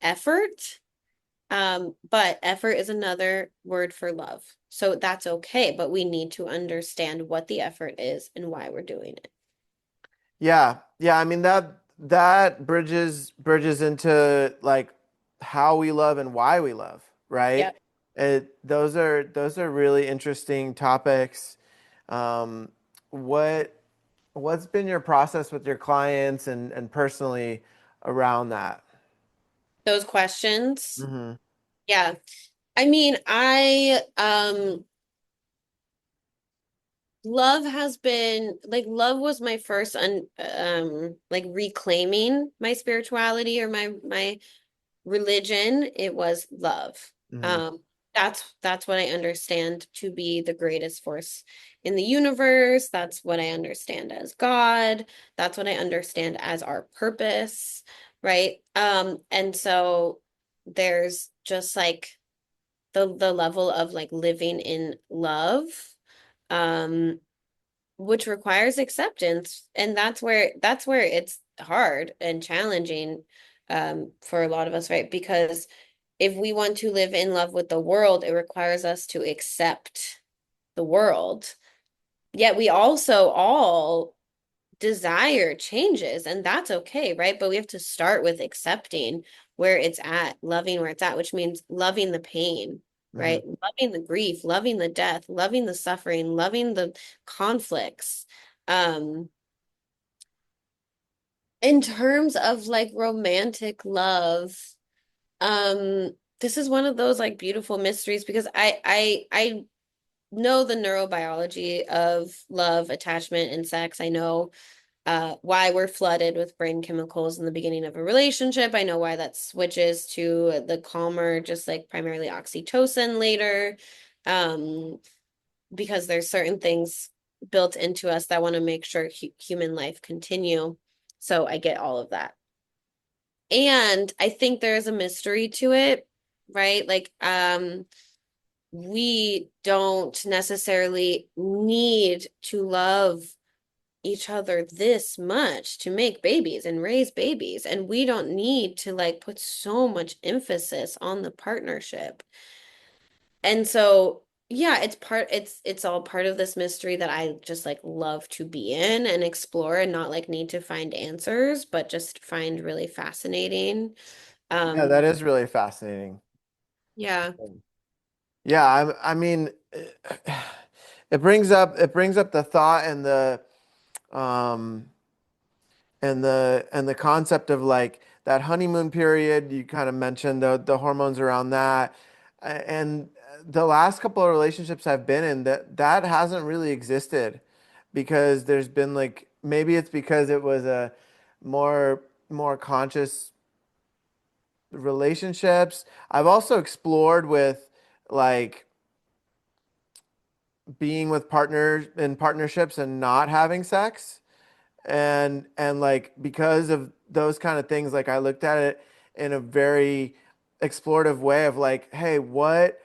effort. But effort is another word for love. So that's okay, but we need to understand what the effort is and why we're doing it. Yeah. Yeah, I mean that bridges into like how we love and why we love, right? Yeah. Those are really interesting topics. Um, what what's been your process with your clients and personally around that? Those questions. Hmm. Yeah. I mean, love has been like love was my first like reclaiming my spirituality or my religion. It was love. Hmm. Um, that's what I understand to be the greatest force in the universe. That's what I understand as God. That's what I understand as our purpose, right? And so there's just like the level of like living in love, um, which requires acceptance. And that's where it's hard and challenging for a lot of us, right? Because if we want to live in love with the world, it requires us to accept the world. Yet we also all desire changes, and that's okay, right? But we have to start with accepting where it's at, loving where it's at, which means loving the pain, Hmm. right? Loving the grief, loving the death, loving the suffering, loving the conflicts. Um, in terms of like romantic love, this is one of those like beautiful mysteries because I know the neurobiology of love, attachment, and sex. I know why we're flooded with brain chemicals in the beginning of a relationship. I know why that switches to the calmer, just like primarily oxytocin later, um, because there's certain things built into us that want to make sure human life continue. So I get all of that. And I think there's a mystery to it, right? Like, we don't necessarily need to love each other this much to make babies and raise babies. And we don't need to like put so much emphasis on the partnership. And so, yeah, it's all part of this mystery that I just like love to be in and explore and not like need to find answers, but just find really fascinating. Yeah, Um, that is really fascinating. yeah. Yeah, I mean, it brings up the thought um and the concept of like that honeymoon period. You kind of mentioned the hormones around that, and the last couple of relationships I've been in, that hasn't really existed because there's been like maybe it's because it was a more conscious relationships. I've also explored with like being with partners in partnerships and not having sex, and like because of those kind of things, like I looked at it in a very explorative way of like, hey, what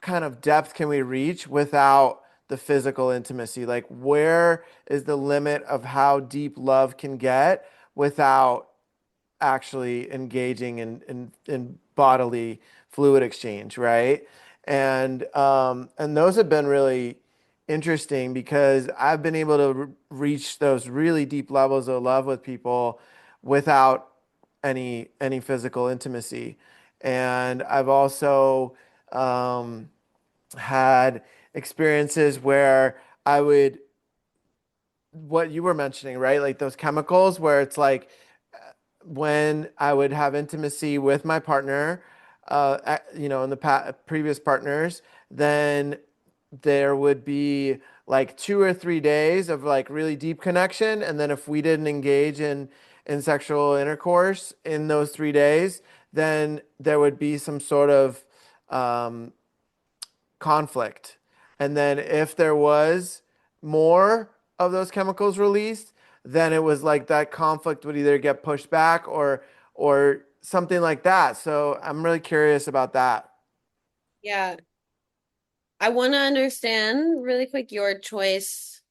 kind of depth can we reach without the physical intimacy? Like, where is the limit of how deep love can get without actually engaging in bodily fluid exchange, right? And those have been really interesting because I've been able to reach those really deep levels of love with people without any physical intimacy. And I've also um, had experiences where I would what you were mentioning, right? Like those chemicals where it's like when I would have intimacy with my partner, in the previous partners, then there would be like 2 or 3 days of like really deep connection, and then if we didn't engage in sexual intercourse in those 3 days, then there would be some sort of um, conflict. And then if there was more of those chemicals released, then it was like that conflict would either get pushed back or something like that. So I'm really curious about that. Yeah. I want to understand really quick your choice.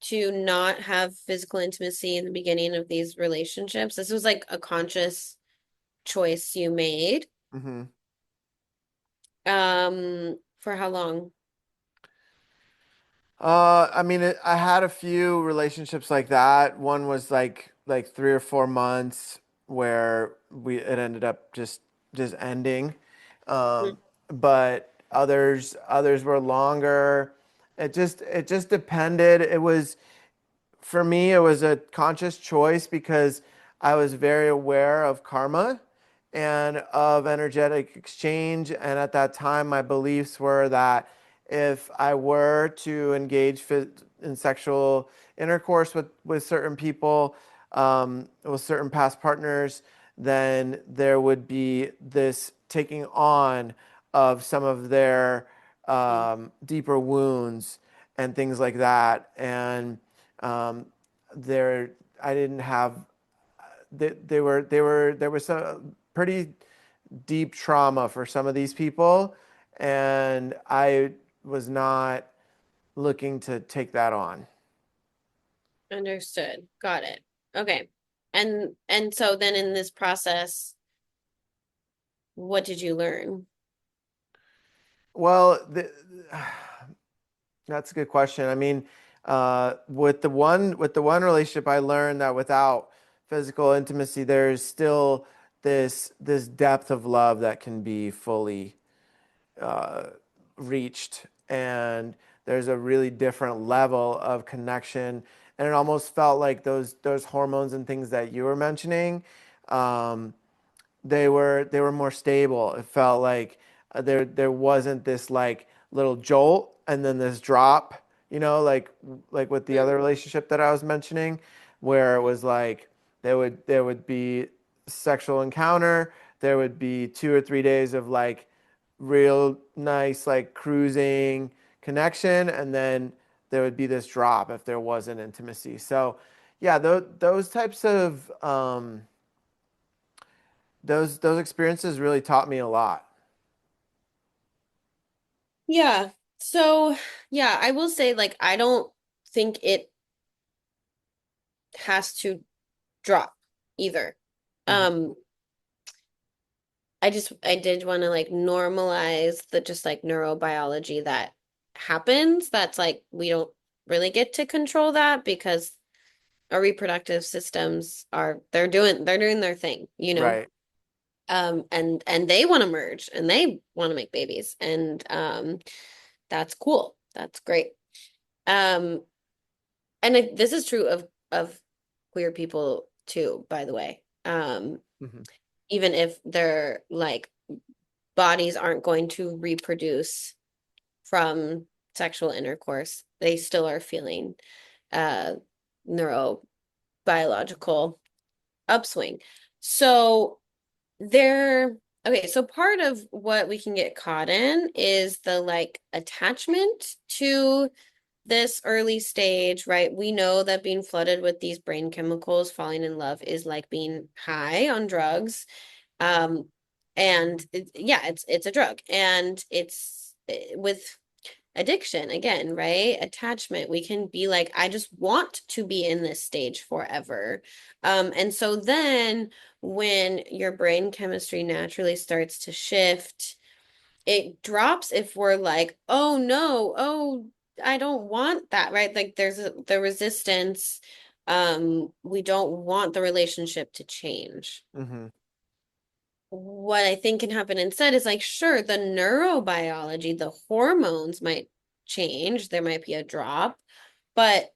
to not have physical intimacy in the beginning of these relationships? This was like a conscious choice you made. Hmm. For how long? I mean, I had a few relationships like that. One was like 3 or 4 months where we it ended up just ending. Mm, But others were longer. It just depended. It was for me, it was a conscious choice because I was very aware of karma and of energetic exchange. And at that time, my beliefs were that if I were to engage in sexual intercourse with certain people, with certain past partners, then there would be this taking on of some of their mm, deeper wounds and things like that. And um, there, I didn't have. There was some pretty deep trauma for some of these people, and I was not looking to take that on. understood. Got it. Okay. And so then in this process, what did you learn? Well, that's a good question. I mean, with the one relationship, I learned that without physical intimacy, there's still this depth of love that can be fully uh, reached, and there's a really different level of connection, and it almost felt like those hormones and things that you were mentioning. Um, they were more stable. It felt like there wasn't this like little jolt and then this drop, like with the Mm, other relationship that I was mentioning, where it was like there would be sexual encounter, there would be 2 or 3 days of like real nice like cruising connection, and then there would be this drop if there wasn't intimacy. So yeah, those types of those experiences really taught me a lot. Yeah. So, yeah, I will say like I don't think it has to drop either. Hmm. Um, I did want to like normalize the just like neurobiology that happens. That's like we don't really get to control that because our reproductive systems are they're doing their thing, you know. Right. And they want to merge and they want to make babies and that's cool. That's great. Um this is true of queer people too, by the way. Hmm. Even if their like bodies aren't going to reproduce from sexual intercourse, they still are feeling uh neurobiological upswing. So there, okay, so part of what we can get caught in is the like attachment to this early stage, right? We know that being flooded with these brain chemicals, falling in love is like being high on drugs. Um, and yeah, it's a drug, and it's with addiction again, right? Attachment. We can be like, I just want to be in this stage forever. And so then when your brain chemistry naturally starts to shift, it drops if we're like, oh no, oh, I don't want that, right? Like the resistance. We don't want the relationship to change. Hmm. What I think can happen instead is like, sure, the neurobiology, the hormones might change. There might be a drop, but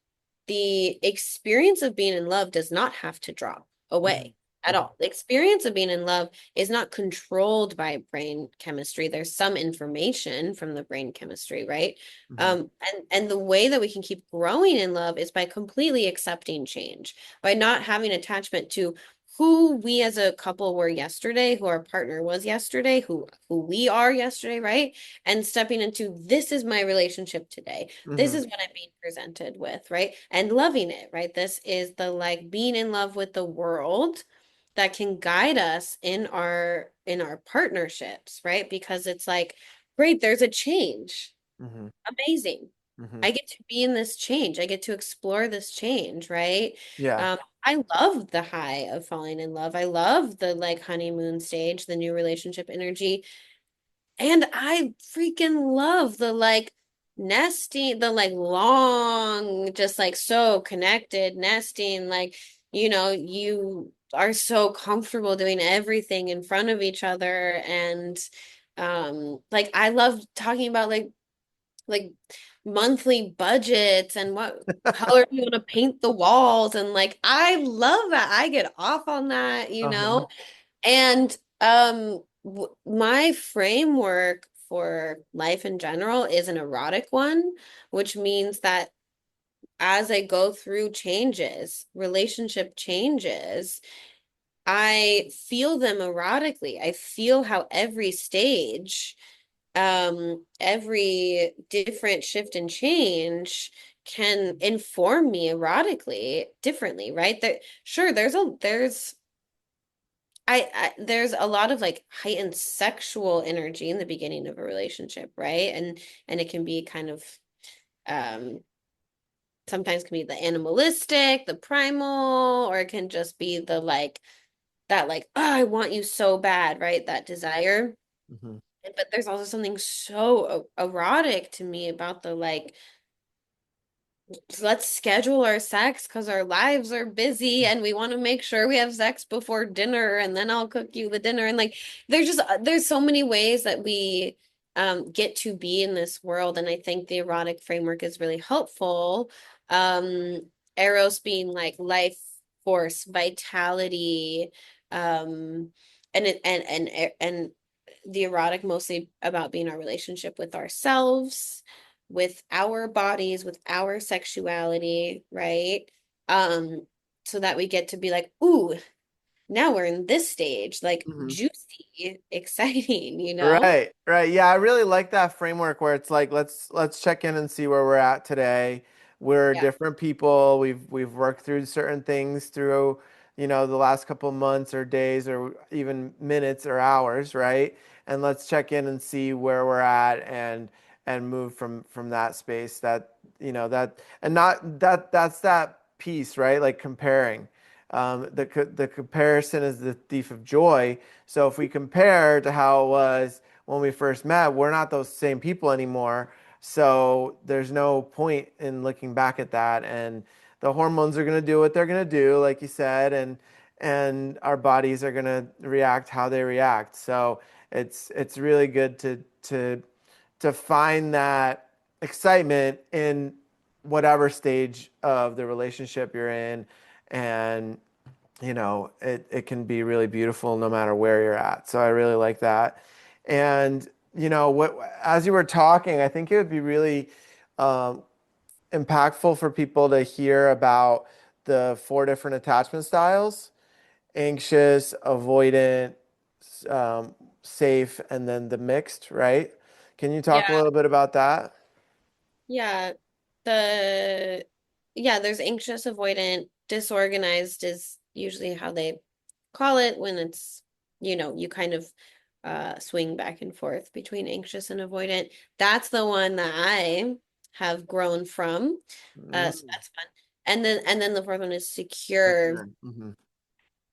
the experience of being in love does not have to drop Hmm. away at Hmm. all. The experience of being in love is not controlled by brain chemistry. There's some information from the brain chemistry, right? Hmm. And the way that we can keep growing in love is by completely accepting change, by not having attachment to who we as a couple were yesterday, who our partner was yesterday, who we are yesterday, right? And stepping into this is my relationship today. This Hmm. is what I'm being presented with, right? And loving it, right? This is the like being in love with the world that can guide us in our partnerships, right? Because it's like, great, there's a change. Hmm. Amazing. Hmm. I get to be in this change. I get to explore this change, right? Yeah. Um, I love the high of falling in love. I love the like honeymoon stage, the new relationship energy. And I freaking love the like nesting, the like long, just like so connected nesting. Like, you are so comfortable doing everything in front of each other. And like I love talking about like monthly budgets and what color you want to paint the walls. And like I love that. I get off on that, Uh-huh. and my framework for life in general is an erotic one, which means that as I go through changes, relationship changes, I feel them erotically. I feel how every stage, every different shift and change can inform me erotically differently, right? That sure, there's there's a lot of like heightened sexual energy in the beginning of a relationship, right? And it can be kind of um sometimes can be the animalistic, the primal, or it can just be the like that like, oh, I want you so bad, right? That desire. Hmm. But there's also something so erotic to me about the like let's schedule our sex because our lives are busy and we want to make sure we have sex before dinner and then I'll cook you the dinner. And like there's so many ways that we get to be in this world. And I think the erotic framework is really helpful. Um Eros being like life force, vitality, um and the erotic mostly about being our relationship with ourselves, with our bodies, with our sexuality, right? Um, so that we get to be like, ooh, now we're in this stage, like Hmm. juicy, exciting, Right, right. Yeah, I really like that framework where it's like let's check in and see where we're at today. We're Yeah. different people. We've worked through certain things through, the last couple months or days or even minutes or hours, right? And let's check in and see where we're at and move from that space that, that and not that's that piece, right? Like comparing. The comparison is the thief of joy. So if we compare to how it was when we first met, we're not those same people anymore. So there's no point in looking back at that. And the hormones are going to do what they're going to do, like you said, and our bodies are going to react how they react. So it's really good to find that excitement in whatever stage of the relationship you're in, and it can be really beautiful no matter where you're at. So I really like that. And what as you were talking, I think it would be really um, impactful for people to hear about the four different attachment styles: anxious, avoidant, safe, and then the mixed, right? Can you talk a Yeah. little bit about that? Yeah. The yeah, there's anxious, avoidant, disorganized is usually how they call it when it's, you kind of swing back and forth between anxious and avoidant. That's the one that I have grown from. So Mm, that's fun. And then the fourth one is secure, secure.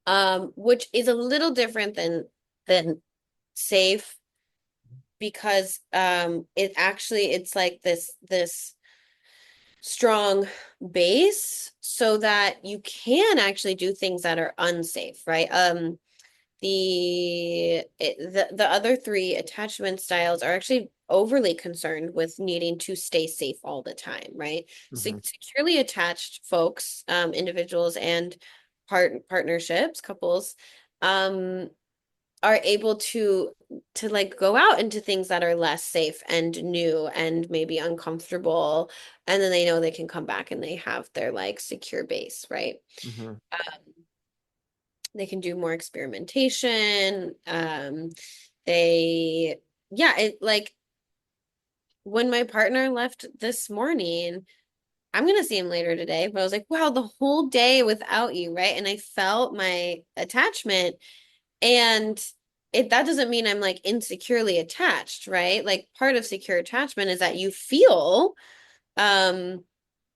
Hmm. which is a little different than safe because it's like this strong base so that you can actually do things that are unsafe, right? The other three attachment styles are actually overly concerned with needing to stay safe all the time, right? Hmm. Securely attached folks, individuals and partnerships, couples, um, are able to like go out into things that are less safe and new and maybe uncomfortable, and then they know they can come back and they have their like secure base, right? Hmm. Um, they can do more experimentation. They, yeah, it like when my partner left this morning, I'm gonna see him later today, but I was like, wow, the whole day without you, right? And I felt my attachment, and that doesn't mean I'm like insecurely attached, right? Like part of secure attachment is that you feel um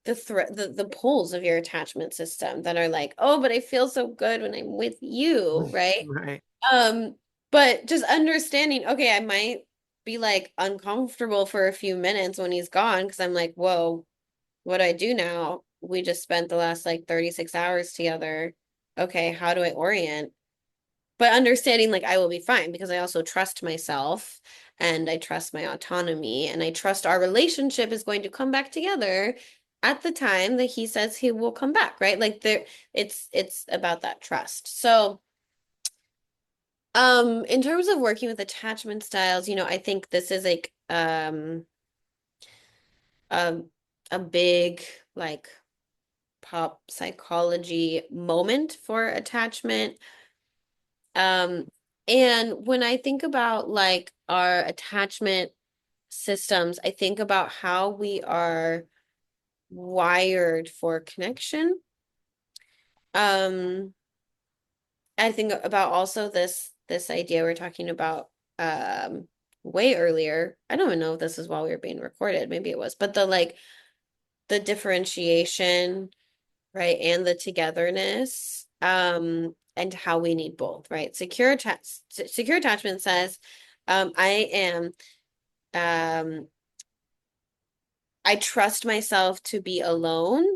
the poles of your attachment system that are like, oh, but I feel so good when I'm with you, right? Right. Um, but just understanding, okay, I might be like uncomfortable for a few minutes when he's gone because I'm like, whoa, what do I do now? We just spent the last like 36 hours together. Okay, how do I orient? But understanding like I will be fine because I also trust myself and I trust my autonomy and I trust our relationship is going to come back together at the time that he says he will come back, right? Like there it's about that trust. So, in terms of working with attachment styles, I think this is like a a big like pop psychology moment for attachment. Um, and when I think about like our attachment systems, I think about how we are wired for connection. Um, I think about also this idea we're talking about way earlier. I don't even know if this is while we were being recorded. Maybe it was, but the differentiation, right, and the togetherness, and how we need both, right? Secure attachment says, I am um I trust myself to be alone.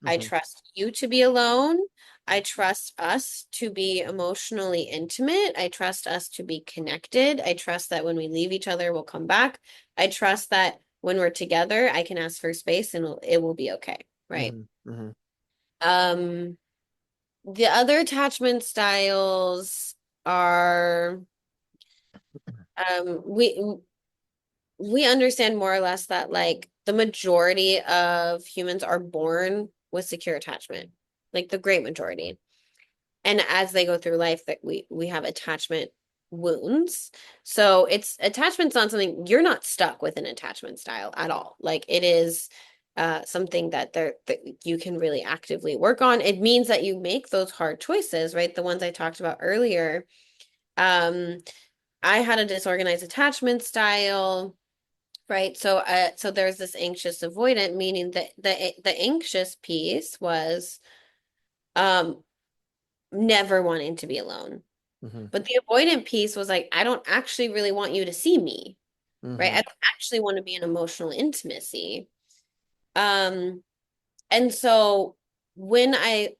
I Hmm. trust you to be alone. I trust us to be emotionally intimate. I trust us to be connected. I trust that when we leave each other, we'll come back. I trust that when we're together, I can ask for space and it will be okay, right? Hmm. Hmm. Um, the other attachment styles are we understand more or less that like the majority of humans are born with secure attachment, like the great majority. And as they go through life, that we have attachment wounds. So it's attachment's not something you're not stuck with an attachment style at all. Like it is something that you can really actively work on. It means that you make those hard choices, right? The ones I talked about earlier. Um, I had a disorganized attachment style. Right. So there's this anxious avoidant, meaning that the anxious piece was um never wanting to be alone. Hmm. But the avoidant piece was like, I don't actually really want you to see me, right? I Hmm. don't actually want to be in emotional intimacy. Um, and so when I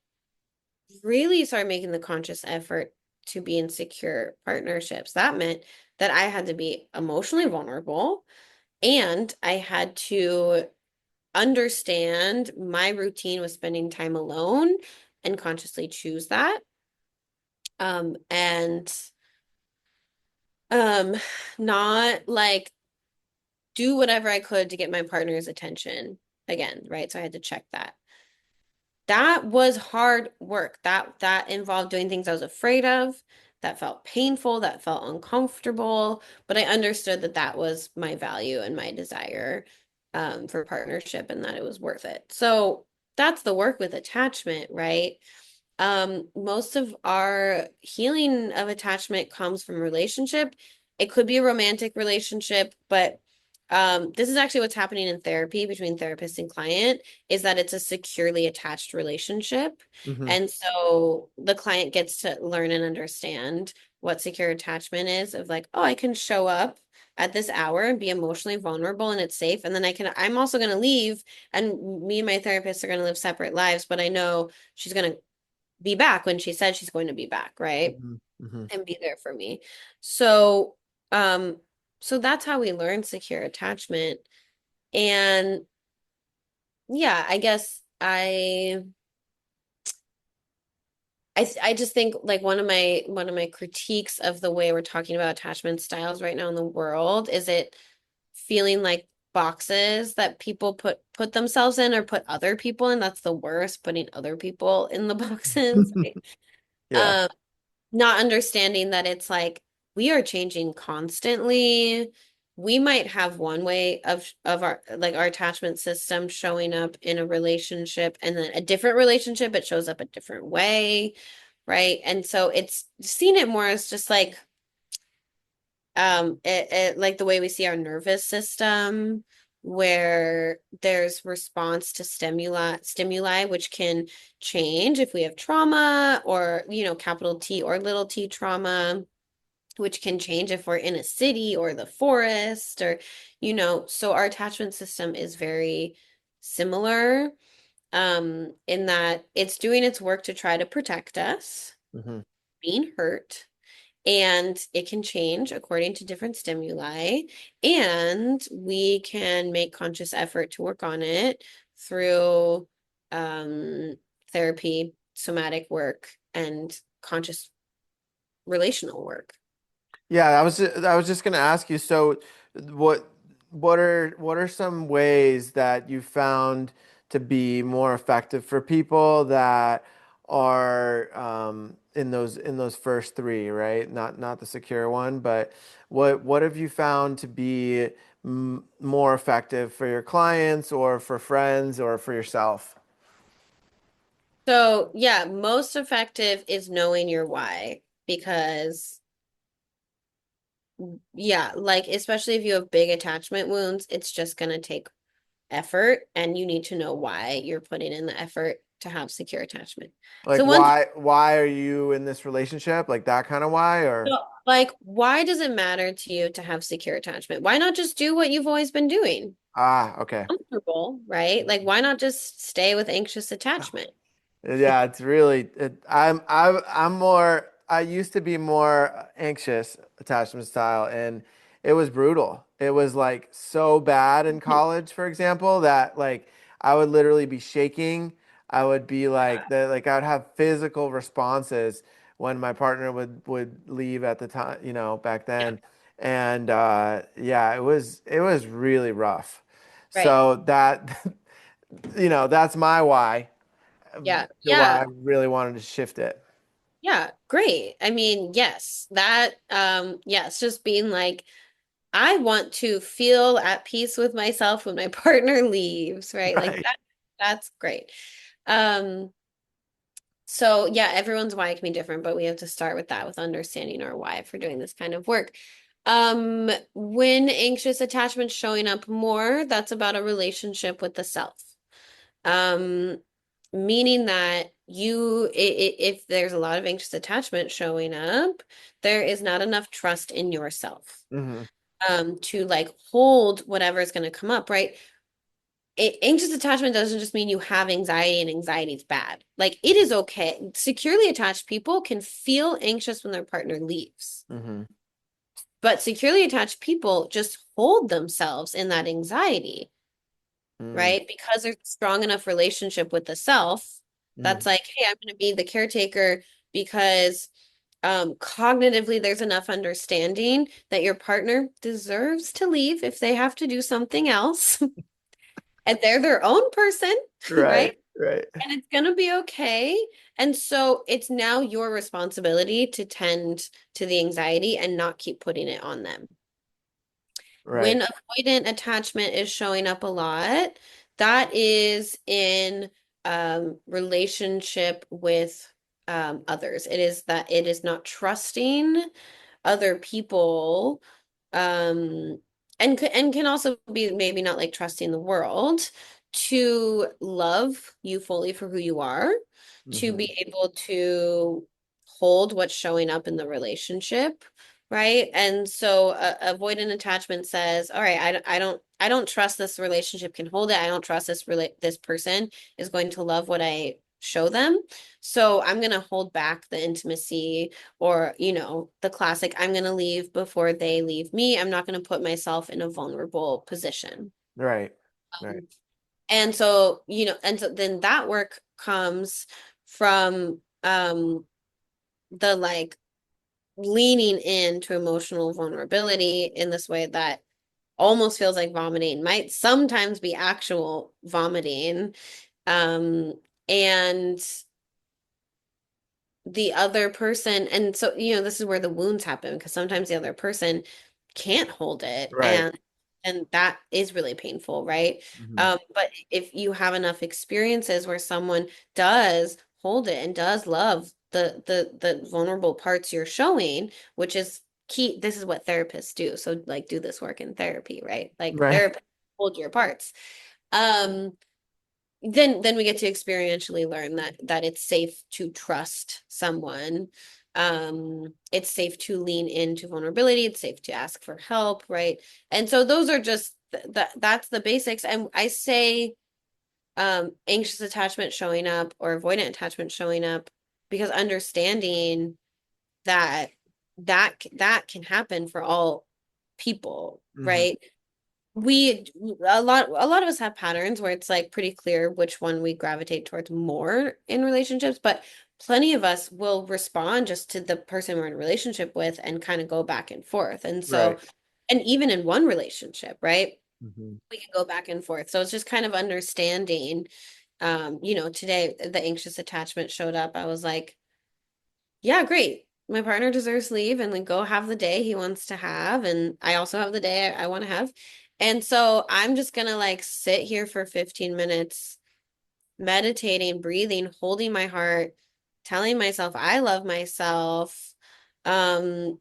really started making the conscious effort to be in secure partnerships, that meant that I had to be emotionally vulnerable and I had to understand my routine was spending time alone and consciously choose that. And um not like do whatever I could to get my partner's attention again, right? So I had to check that. That was hard work. That involved doing things I was afraid of, that felt painful, that felt uncomfortable, but I understood that that was my value and my desire for partnership and that it was worth it. So that's the work with attachment, right? Most of our healing of attachment comes from relationship. It could be a romantic relationship, but this is actually what's happening in therapy between therapist and client is that it's a securely attached relationship. Hmm. And so the client gets to learn and understand what secure attachment is of like, oh, I can show up at this hour and be emotionally vulnerable and it's safe. And then I'm also going to leave and me and my therapist are going to live separate lives, but I know she's going to be back when she said she's going to be back, right? Hmm. Hmm. And be there for me. So, um, so that's how we learn secure attachment. And yeah, I guess I just think like one of my critiques of the way we're talking about attachment styles right now in the world is it feeling like boxes that people put themselves in or put other people in. That's the worst, putting other people in the boxes. Right? Yeah. Um, not understanding that it's like we are changing constantly. We might have one way of our like our attachment system showing up in a relationship and then a different relationship it shows up a different way, right? And so it's seen it more as just like like the way we see our nervous system where there's response to stimuli which can change if we have trauma or, capital T or little t trauma, which can change if we're in a city or the forest or, so our attachment system is very similar, in that it's doing its work to try to protect us Hmm. being hurt, and it can change according to different stimuli, and we can make conscious effort to work on it through um, therapy, somatic work, and conscious relational work. Yeah, I was just gonna ask you, so what what are some ways that you found to be more effective for people that are in those first three, right? Not the secure one, but what have you found to be more effective for your clients or for friends or for yourself? So, yeah, most effective is knowing your why because, yeah, like, especially if you have big attachment wounds, it's just going to take effort, and you need to know why you're putting in the effort to have secure attachment. Like So, one thing, why are you in this relationship? Like that kind of why or like, why does it matter to you to have secure attachment? Why not just do what you've always been doing? okay. Comfortable, right? Like, why not just stay with anxious attachment? Yeah, it's really I'm more I used to be more anxious attachment style and it was brutal. It was like so bad in college, for example, that like I would literally be shaking. I would be like I would have physical responses when my partner would leave at the time, back Yeah, then. And yeah, it was really rough. right. So that that's my why Yeah, to why I yeah. really wanted to shift it. Yeah, great. I mean, yes, that yes, just being like I want to feel at peace with myself when my partner leaves, right? Like Right. that's great. Um so yeah, everyone's why can be different, but we have to start with that, with understanding our why for doing this kind of work. When anxious attachment's showing up more, that's about a relationship with the self. Um, Meaning that if there's a lot of anxious attachment showing up, there is not enough trust in yourself, Hmm. to like hold whatever is going to come up, right? Anxious attachment doesn't just mean you have anxiety and anxiety is bad. Like it is okay. Securely attached people can feel anxious when their partner leaves, Hmm. but securely attached people just hold themselves in that anxiety, Mm. right? Because there's a strong enough relationship with the self that's Mm. like, hey, I'm going to be the caretaker because cognitively there's enough understanding that your partner deserves to leave if they have to do something else. And they're their own person, Right, right? right, And it's going to be okay. And so it's now your responsibility to tend to the anxiety and not keep putting it on them. right. When avoidant attachment is showing up a lot, that is in relationship with others. It is that it is not trusting other people, um, and can also be maybe not like trusting the world to love you fully for who you are, to Hmm. be able to hold what's showing up in the relationship, right? And so avoidant attachment says, all right, I don't trust this relationship can hold it. I don't trust this person is going to love what I show them. So I'm going to hold back the intimacy, or, the classic, I'm going to leave before they leave me. I'm not going to put myself in a vulnerable position. Right, right. And so, and so then that work comes from the like leaning into emotional vulnerability in this way that almost feels like vomiting, might sometimes be actual vomiting. Um, and the other person, and so, this is where the wounds happen because sometimes the other person can't hold it, Right. and that is really painful, right? Hmm. But if you have enough experiences where someone does hold it and does love the vulnerable parts you're showing, which is key. This is what therapists do. So like do this work in therapy, right? Like Right. therapy. hold your parts. Um, then we get to experientially learn that it's safe to trust someone. It's safe to lean into vulnerability. It's safe to ask for help, right? And so those are just that's the basics. And I say anxious attachment showing up or avoidant attachment showing up because understanding that that can happen for all people, Hmm. right? We a lot of us have patterns where it's like pretty clear which one we gravitate towards more in relationships, but plenty of us will respond just to the person we're in a relationship with and kind of go back and forth. And so, Right. and even in one relationship, right? Hmm. We can go back and forth. So it's just kind of understanding. Today the anxious attachment showed up. I was like, yeah, great. My partner deserves leave and then go have the day he wants to have. And I also have the day I want to have. And so I'm just gonna like sit here for 15 minutes, meditating, breathing, holding my heart, telling myself I love myself, and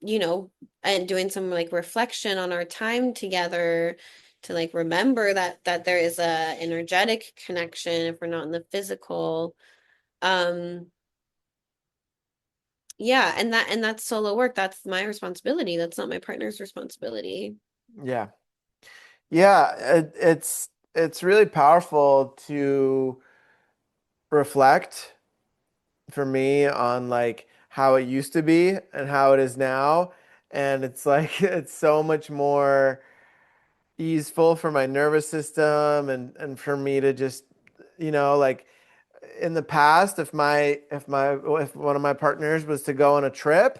doing some like reflection on our time together to like remember that there is a energetic connection if we're not in the physical. Um, Yeah, and that's solo work. That's my responsibility. That's not my partner's responsibility. Yeah. Yeah. It's really powerful to reflect for me on like how it used to be and how it is now. And it's like it's so much more easeful for my nervous system and for me to just, like in the past, if one of my partners was to go on a trip,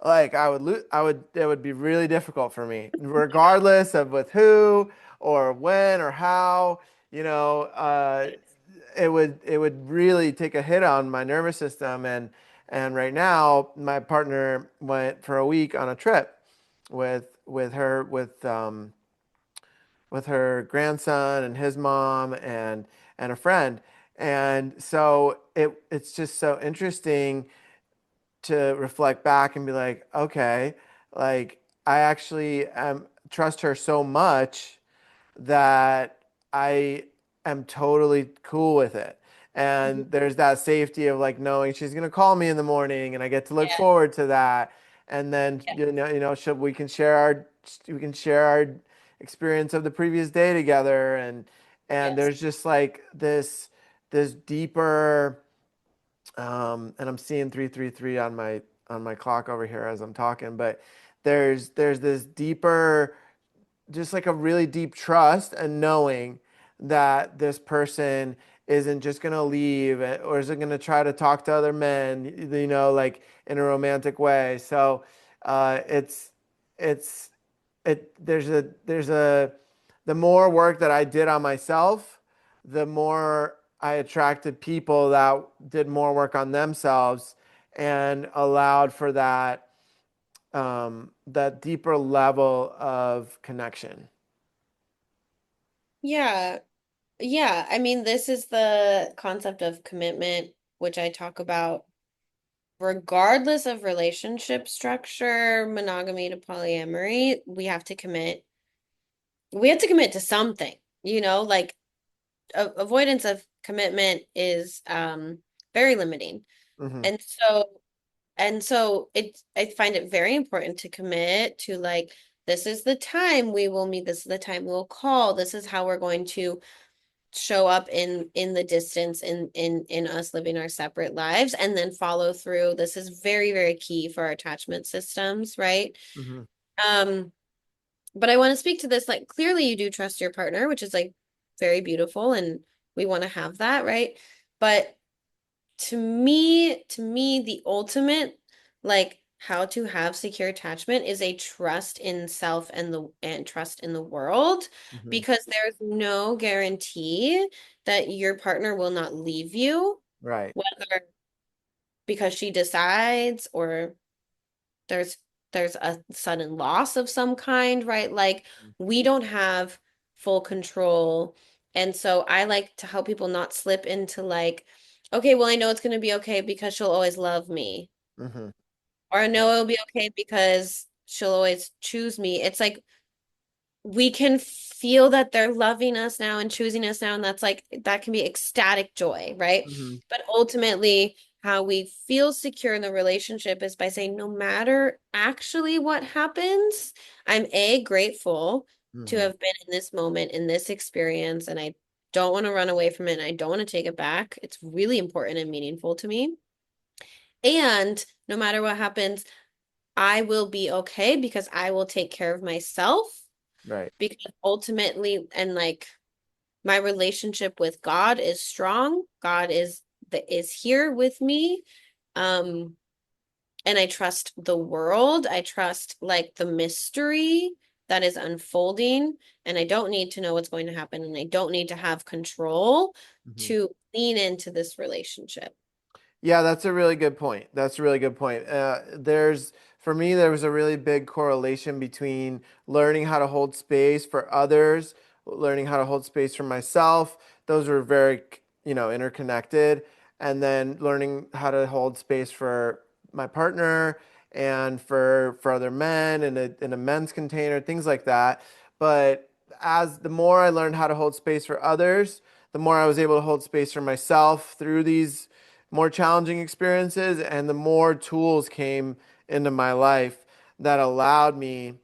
like it would be really difficult for me, regardless of with who or when or how, you know, uh, it would really take a hit on my nervous system. And right now my partner went for a week on a trip with her grandson and his mom and a friend. And so it's just so interesting to reflect back and be like, okay, like I actually trust her so much that I am totally cool with it. Mhm. And there's that safety of like knowing she's gonna call me in the morning, and I get to look Yeah, forward to that. And then yeah, we can share our experience of the previous day together, and yes. there's just like this deeper, and I'm seeing 333 on my clock over here as I'm talking, but there's this deeper, just like a really deep trust and knowing that this person isn't just going to leave or isn't going to try to talk to other men, like in a romantic way. So it's it's there's a the more work that I did on myself, the more I attracted people that did more work on themselves and allowed for that deeper level of connection. Yeah. Yeah. I mean, this is the concept of commitment, which I talk about regardless of relationship structure, monogamy to polyamory, we have to commit to something, like avoidance of commitment is very limiting. Hmm. And so I find it very important to commit to like this is the time we will meet, this is the time we'll call, this is how we're going to show up in the distance in us living our separate lives and then follow through. This is very, very key for our attachment systems, right? Hmm. Um, but I want to speak to this like clearly you do trust your partner, which is like very beautiful and we want to have that, right? But to me, the ultimate, like how to have secure attachment is a trust in self and trust in the world, Hmm. because there's no guarantee that your partner will not leave you, Right. whether because she decides or there's there's a sudden loss of some kind, right? Like we don't have full control. And so I like to help people not slip into like, okay, well, I know it's going to be okay because she'll always love me. Hmm. Or I know it'll be okay because she'll always choose me. It's like we can feel that they're loving us now and choosing us now, and that's like that can be ecstatic joy, right? Hmm. But ultimately, how we feel secure in the relationship is by saying, no matter actually what happens, I'm grateful to Hmm. have been in this moment, in this experience, and I don't want to run away from it, and I don't want to take it back. It's really important and meaningful to me. And no matter what happens, I will be okay because I will take care of myself, Right. because ultimately, and like, my relationship with God is strong. God is here with me. Um, and I trust the world. I trust like the mystery that is unfolding, and I don't need to know what's going to happen, and I don't need to have control Hmm. to lean into this relationship. Yeah, that's a really good point. That's a really good point. For me, there was a really big correlation between learning how to hold space for others, learning how to hold space for myself. Those were very, interconnected. And then learning how to hold space for my partner and for other men in a men's container, things like that. But as the more I learned how to hold space for others, the more I was able to hold space for myself through these more challenging experiences, and the more tools came into my life that allowed me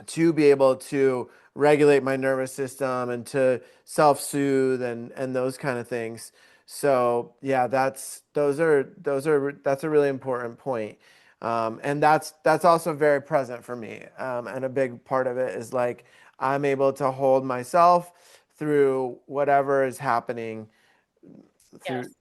to be able to regulate my nervous system and to self-soothe and those kind of things. So yeah, that's a really important point. And that's also very present for me. And a big part of it is like I'm able to hold myself through whatever is happening through Yes.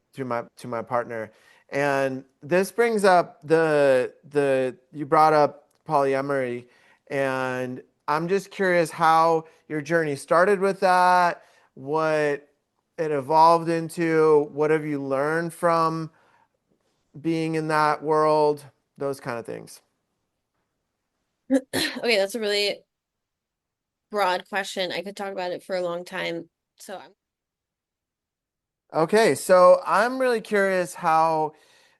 to my partner. And this brings up the you brought up polyamory, and I'm just curious how your journey started with that, what it evolved into, what have you learned from being in that world, those kind of things. Okay, that's a really broad question. I could talk about it for a long time. So I'm Okay, so I'm really curious how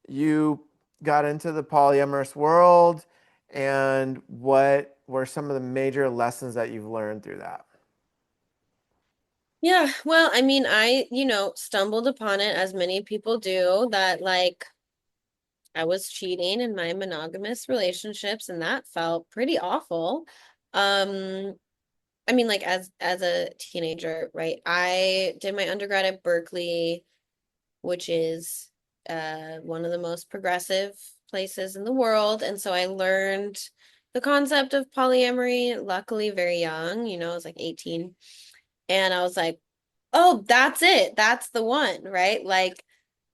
you got into the polyamorous world and what were some of the major lessons that you've learned through that. Yeah, well, I mean, stumbled upon it as many people do, that like I was cheating in my monogamous relationships, and that felt pretty awful. Um, I mean, like as a teenager, right? I did my undergrad at Berkeley, which is one of the most progressive places in the world, and so I learned the concept of polyamory, luckily very young, I was like 18. And I was like, oh, that's it. That's the one, right? Like,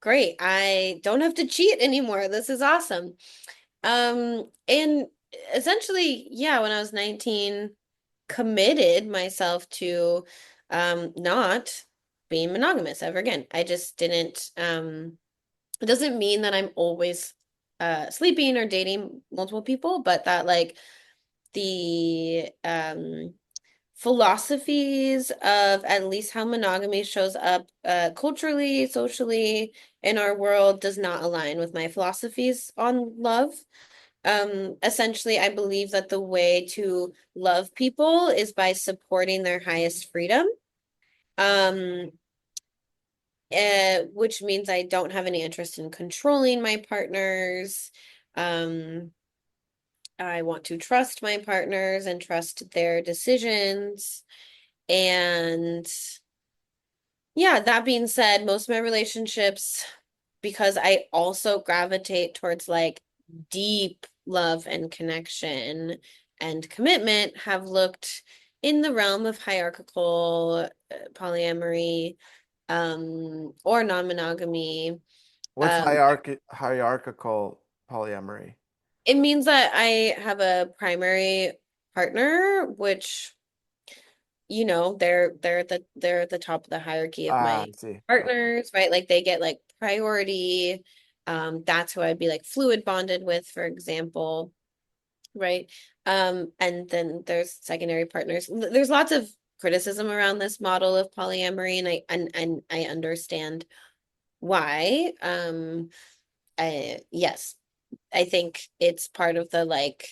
great. I don't have to cheat anymore. This is awesome. And essentially, yeah, when I was 19, committed myself to not being monogamous ever again. I just didn't it doesn't mean that I'm always sleeping or dating multiple people, but that like the philosophies of at least how monogamy shows up culturally, socially in our world does not align with my philosophies on love. Essentially, I believe that the way to love people is by supporting their highest freedom. Um, which means I don't have any interest in controlling my partners. Um, I want to trust my partners and trust their decisions. And yeah, that being said, most of my relationships, because I also gravitate towards like deep love and connection and commitment, have looked in the realm of hierarchical polyamory, or non-monogamy. What's Um, hierarchical polyamory? it means that I have a primary partner, which they're at the top of the hierarchy of Ah, my I see. Okay. partners, right? Like they get like priority. That's who I'd be like fluid bonded with, for example, right? And then there's secondary partners. There's lots of criticism around this model of polyamory, and I understand why. Yes, I think it's part of the like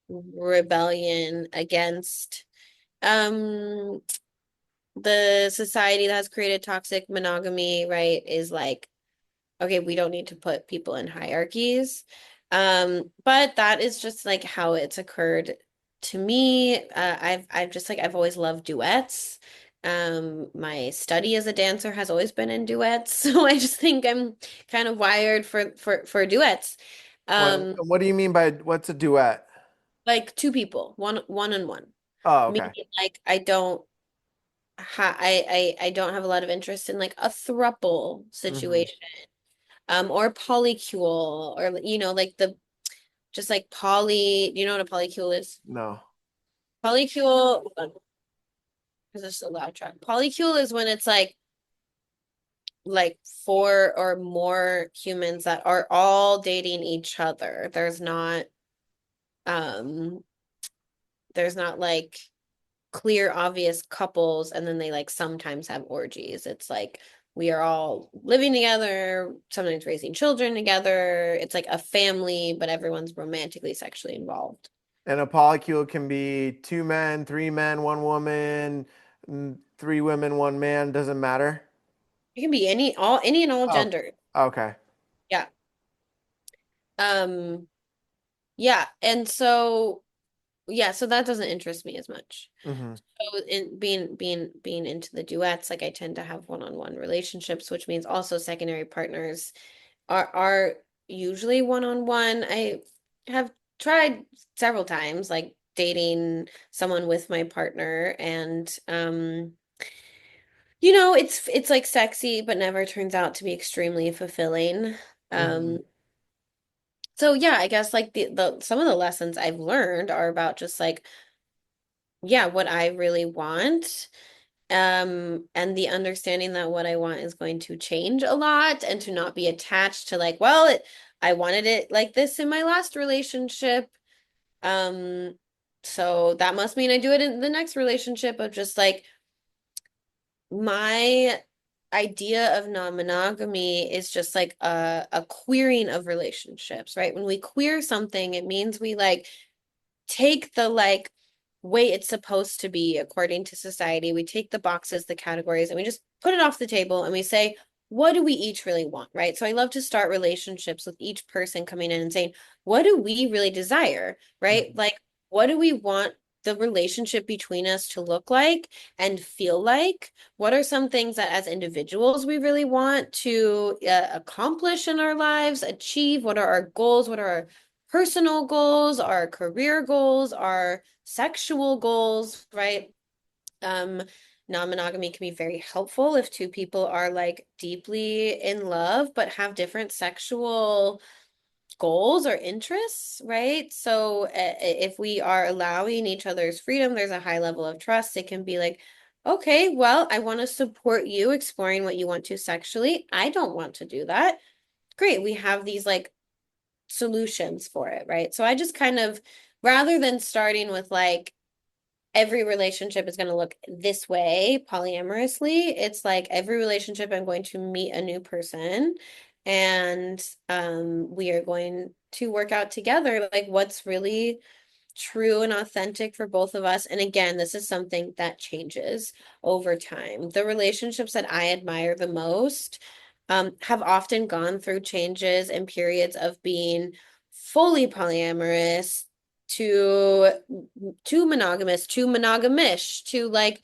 rebellion against um the society that has created toxic monogamy, right, is like, okay, we don't need to put people in hierarchies. But that is just like how it's occurred to me. I've just like I've always loved duets. My study as a dancer has always been in duets, so I just think I'm kind of wired for duets. Um, What do you mean by what's a duet? like two people, one on one. Oh, okay. Meaning like I don't have a lot of interest in like a throuple Hmm. situation, or polycule, or like the just like poly. Do you know what a polycule is? No. Polycule, because it's a loud track. Polycule is when it's like four or more humans that are all dating each other. Um there's not like clear, obvious couples, and then they like sometimes have orgies. It's like we are all living together, sometimes raising children together. It's like a family, but everyone's romantically, sexually involved. And a polycule can be two men, three men, one woman, three women, one man, doesn't matter. It can be any and all Oh, gender. okay. Yeah. Um, yeah. And so yeah, so that doesn't interest me as much. Hmm. So in being into the duets, like I tend to have one-on-one relationships, which means also secondary partners are usually one-on-one. I have tried several times like dating someone with my partner, and it's like sexy but never turns out to be extremely fulfilling. Hmm. Um so yeah, I guess like the some of the lessons I've learned are about just like yeah, what I really want. And the understanding that what I want is going to change a lot, and to not be attached to like, well, I wanted it like this in my last relationship. Um, so that must mean I do it in the next relationship, of just like my idea of non-monogamy is just like a queering of relationships, right? When we queer something, it means we like take the like way it's supposed to be according to society. We take the boxes, the categories, and we just put it off the table, and we say, what do we each really want, right? So I love to start relationships with each person coming in and saying, what do we really desire, right? Hmm. Like, what do we want the relationship between us to look like and feel like? What are some things that as individuals we really want to accomplish in our lives, achieve? What are our goals? What are our personal goals, our career goals, our sexual goals, right? Um, Non-monogamy can be very helpful if two people are like deeply in love but have different sexual goals or interests, right? So if we are allowing each other's freedom, there's a high level of trust. It can be like, okay, well, I want to support you exploring what you want to sexually. I don't want to do that. Great. We have these like solutions for it, right? So I just kind of, rather than starting with like every relationship is going to look this way polyamorously, it's like every relationship I'm going to meet a new person, and we are going to work out together like what's really true and authentic for both of us. And again, this is something that changes over time. The relationships that I admire the most have often gone through changes and periods of being fully polyamorous to monogamous to monogamish to like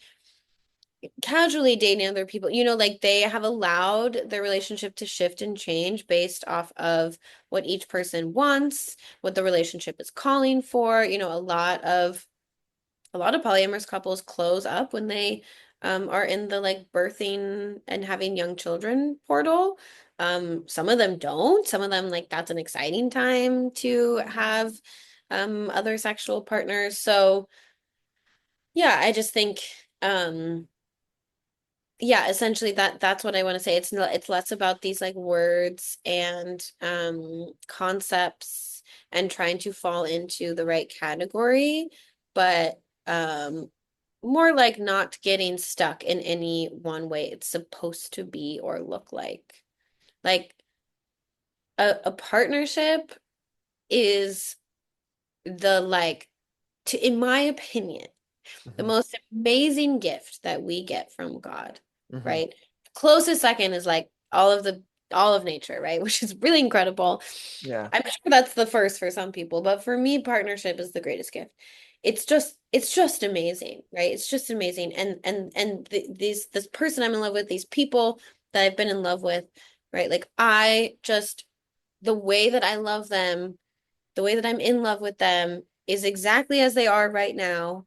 casually dating other people. Like they have allowed their relationship to shift and change based off of what each person wants, what the relationship is calling for. A lot of polyamorous couples close up when they are in the like birthing and having young children portal. Some of them don't. Some of them like that's an exciting time to have other sexual partners. So yeah, I just think yeah, essentially that's what I want to say. It's less about these like words and concepts and trying to fall into the right category, but more like not getting stuck in any one way it's supposed to be or look like. Like a partnership is the like to in my opinion, The Hmm. most amazing gift that we get from God, Hmm. right? Closest second is like all of nature, right? Which is really incredible. Yeah. I'm sure that's the first for some people, but for me, partnership is the greatest gift. It's just amazing, right? It's just amazing. And this person I'm in love with, these people that I've been in love with, right? Like the way that I love them, the way that I'm in love with them is exactly as they are right now.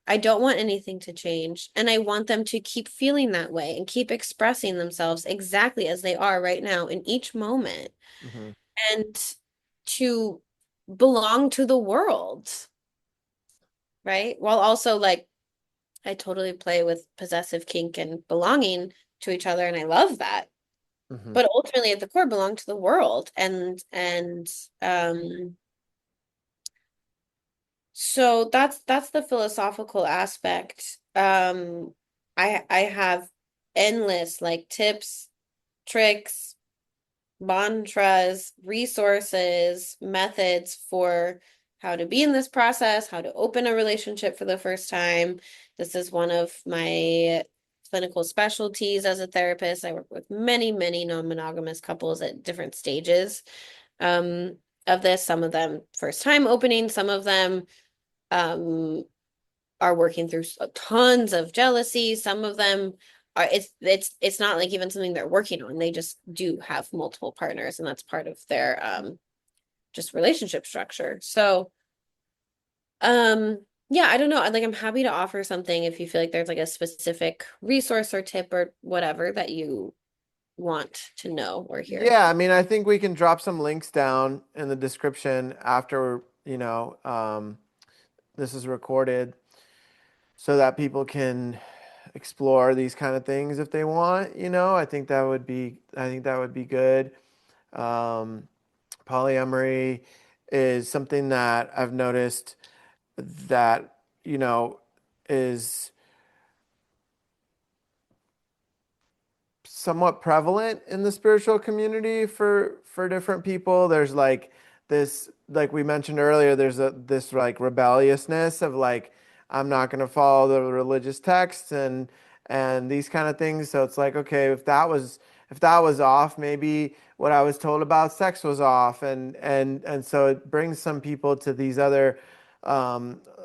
I don't want anything to change, and I want them to keep feeling that way and keep expressing themselves exactly as they are right now in each moment, Hmm. and to belong to the world, right? While also like I totally play with possessive kink and belonging to each other, and I love that. Hmm. But ultimately at the core belong to the world. And so that's the philosophical aspect. I have endless like tips, tricks, mantras, resources, methods for how to be in this process, how to open a relationship for the first time. This is one of my clinical specialties as a therapist. I work with many, many non-monogamous couples at different stages um, of this. Some of them first time opening, some of them um, are working through tons of jealousy. Some of them are it's not like even something they're working on. They just do have multiple partners, and that's part of their just relationship structure. So yeah, I don't know. Like I'm happy to offer something if you feel like there's like a specific resource or tip or whatever that you want to know or hear. Yeah, I mean, I think we can drop some links down in the description after, this is recorded so that people can explore these kind of things if they want, I think that would be good. Um, Polyamory is something that I've noticed that, you know, is somewhat prevalent in the spiritual community for different people. There's like this, like we mentioned earlier, there's this like rebelliousness of like I'm not going to follow the religious texts and these kind of things. So it's like, okay, if that was off, maybe what I was told about sex was off, and so it brings some people to these other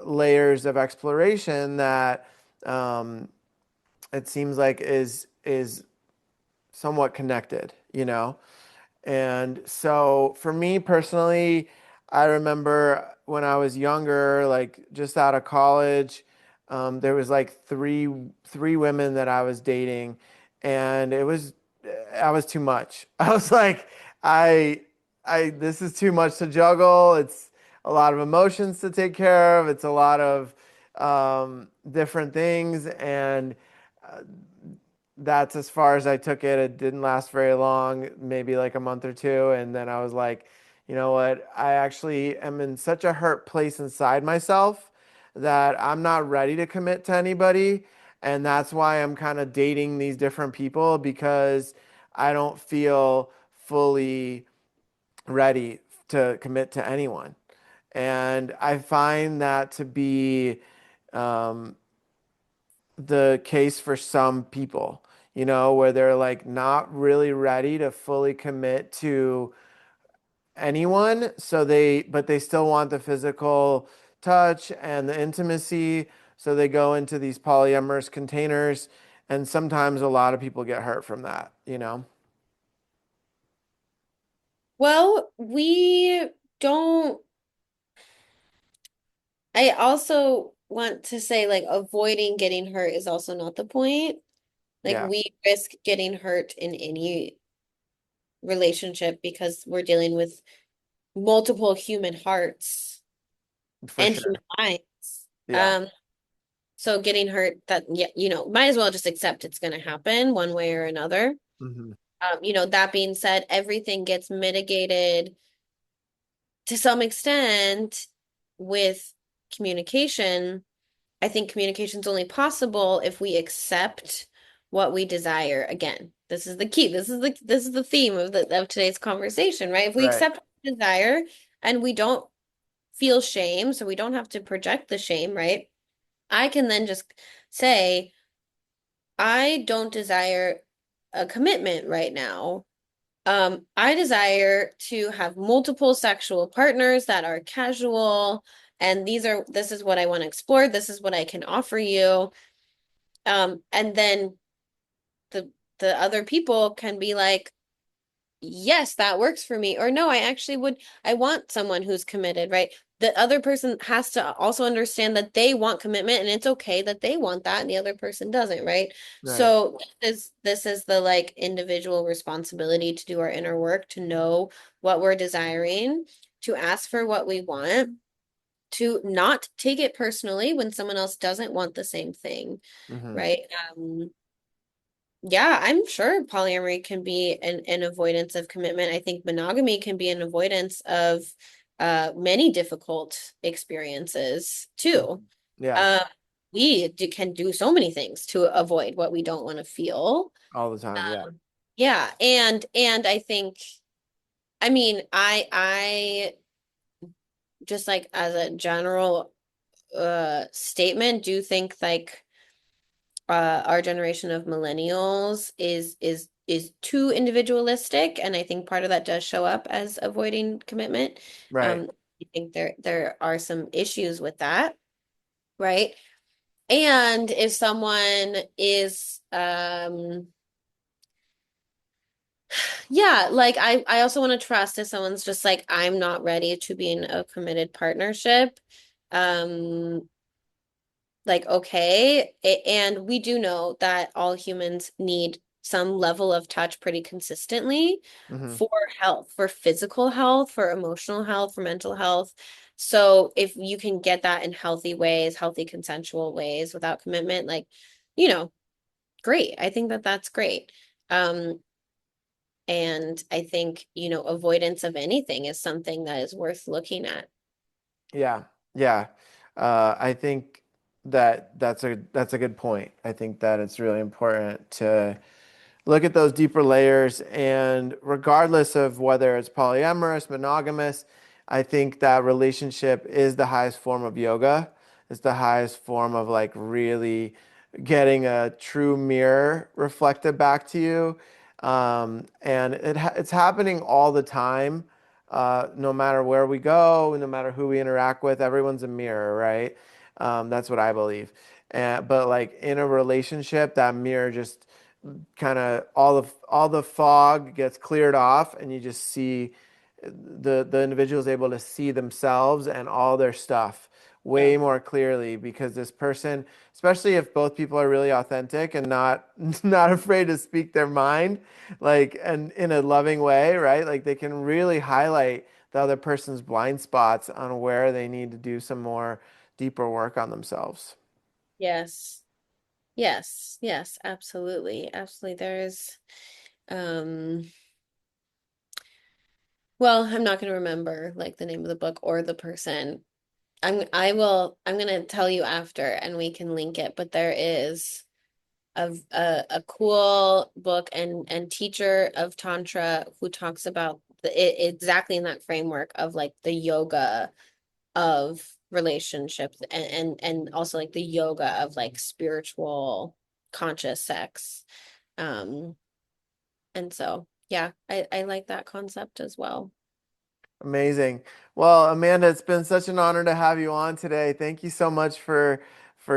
layers of exploration that um, it seems like is somewhat connected, you know? And so for me personally, I remember when I was younger, like just out of college, there was like three women that I was dating, and I was too much. I was like, I this is too much to juggle. It's a lot of emotions to take care of. It's a lot of different things, and uh, that's as far as I took it. It didn't last very long, maybe like a month or two. And then I was like, you know what? I actually am in such a hurt place inside myself that I'm not ready to commit to anybody. And that's why I'm kind of dating these different people because I don't feel fully ready to commit to anyone. And I find that to be um, the case for some people, where they're like not really ready to fully commit to anyone. But they still want the physical touch and the intimacy. So they go into these polyamorous containers. And sometimes a lot of people get hurt from that. Well, we don't I also want to say like avoiding getting hurt is also not the point. Like Yeah, we risk getting hurt in any relationship because we're dealing with multiple human hearts for and human sure. minds. Yeah. Um, so getting hurt that yeah, might as well just accept it's going to happen one way or another. Hmm. That being said, everything gets mitigated to some extent with communication. I think communication is only possible if we accept what we desire. Again, this is the key. This is the theme of today's conversation, right? If we Right. accept what we desire and we don't feel shame, so we don't have to project the shame, right? I can then just say, I don't desire a commitment right now. I desire to have multiple sexual partners that are casual, and this is what I want to explore. This is what I can offer you. And then the the other people can be like, yes, that works for me. Or no, I want someone who's committed, right? The other person has to also understand that they want commitment and it's okay that they want that and the other person doesn't, right? Right. So this is the like individual responsibility to do our inner work, to know what we're desiring, to ask for what we want, to not take it personally when someone else doesn't want the same thing, Hmm. right? Yeah, I'm sure polyamory can be an avoidance of commitment. I think monogamy can be an avoidance of many difficult experiences too. Yeah, Uh, can do so many things to avoid what we don't want to feel. all the time. Yeah. Yeah, and I think, I mean, I just like as a general statement, do think like our generation of millennials is too individualistic, and I think part of that does show up as avoiding commitment. Right. I think there are some issues with that, right? And if someone is yeah, like I also want to trust if someone's just like, I'm not ready to be in a committed partnership. Um like, okay. And we do know that all humans need some level of touch pretty consistently Hmm. for health, for physical health, for emotional health, for mental health. So if you can get that in healthy ways, healthy consensual ways without commitment, like, you know, great. I think that that's great. Um, and I think, avoidance of anything is something that is worth looking at. Yeah. Yeah. I think that that's a good point. I think that it's really important to look at those deeper layers. And regardless of whether it's polyamorous, monogamous, I think that relationship is the highest form of yoga. It's the highest form of like really getting a true mirror reflected back to you. And it's happening all the time. No matter where we go, no matter who we interact with, everyone's a mirror, right? That's what I believe. But like in a relationship, that mirror just kind of all the fog gets cleared off and you just see the individual is able to see themselves and all their stuff Yeah. way more clearly because this person, especially if both people are really authentic and not not afraid to speak their mind, like and in a loving way, right? Like they can really highlight the other person's blind spots on where they need to do some more deeper work on themselves. Yes. Yes. Yes. Absolutely. Absolutely. Um, well, I'm not going to remember like the name of the book or the person. I'm going to tell you after and we can link it, but there is a cool book and teacher of Tantra who talks about exactly in that framework of like the yoga of relationships and also like the yoga of like spiritual conscious sex. Um, and so yeah, I like that concept as well. Amazing. Well, Amanda, it's been such an honor to have you on today. Thank you so much for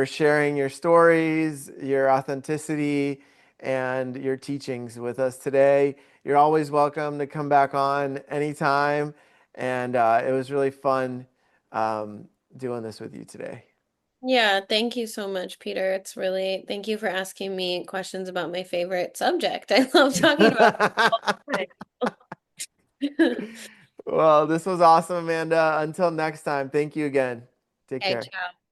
sharing your stories, your authenticity, and your teachings with us today. You're always welcome to come back on anytime, and it was really fun doing this with you today. Yeah, thank you so much, Peter. Thank you for asking me questions about my favorite subject. I love talking about it all the time. Well, this was awesome, Amanda. Until next time, thank you again. Take Okay, care. ciao.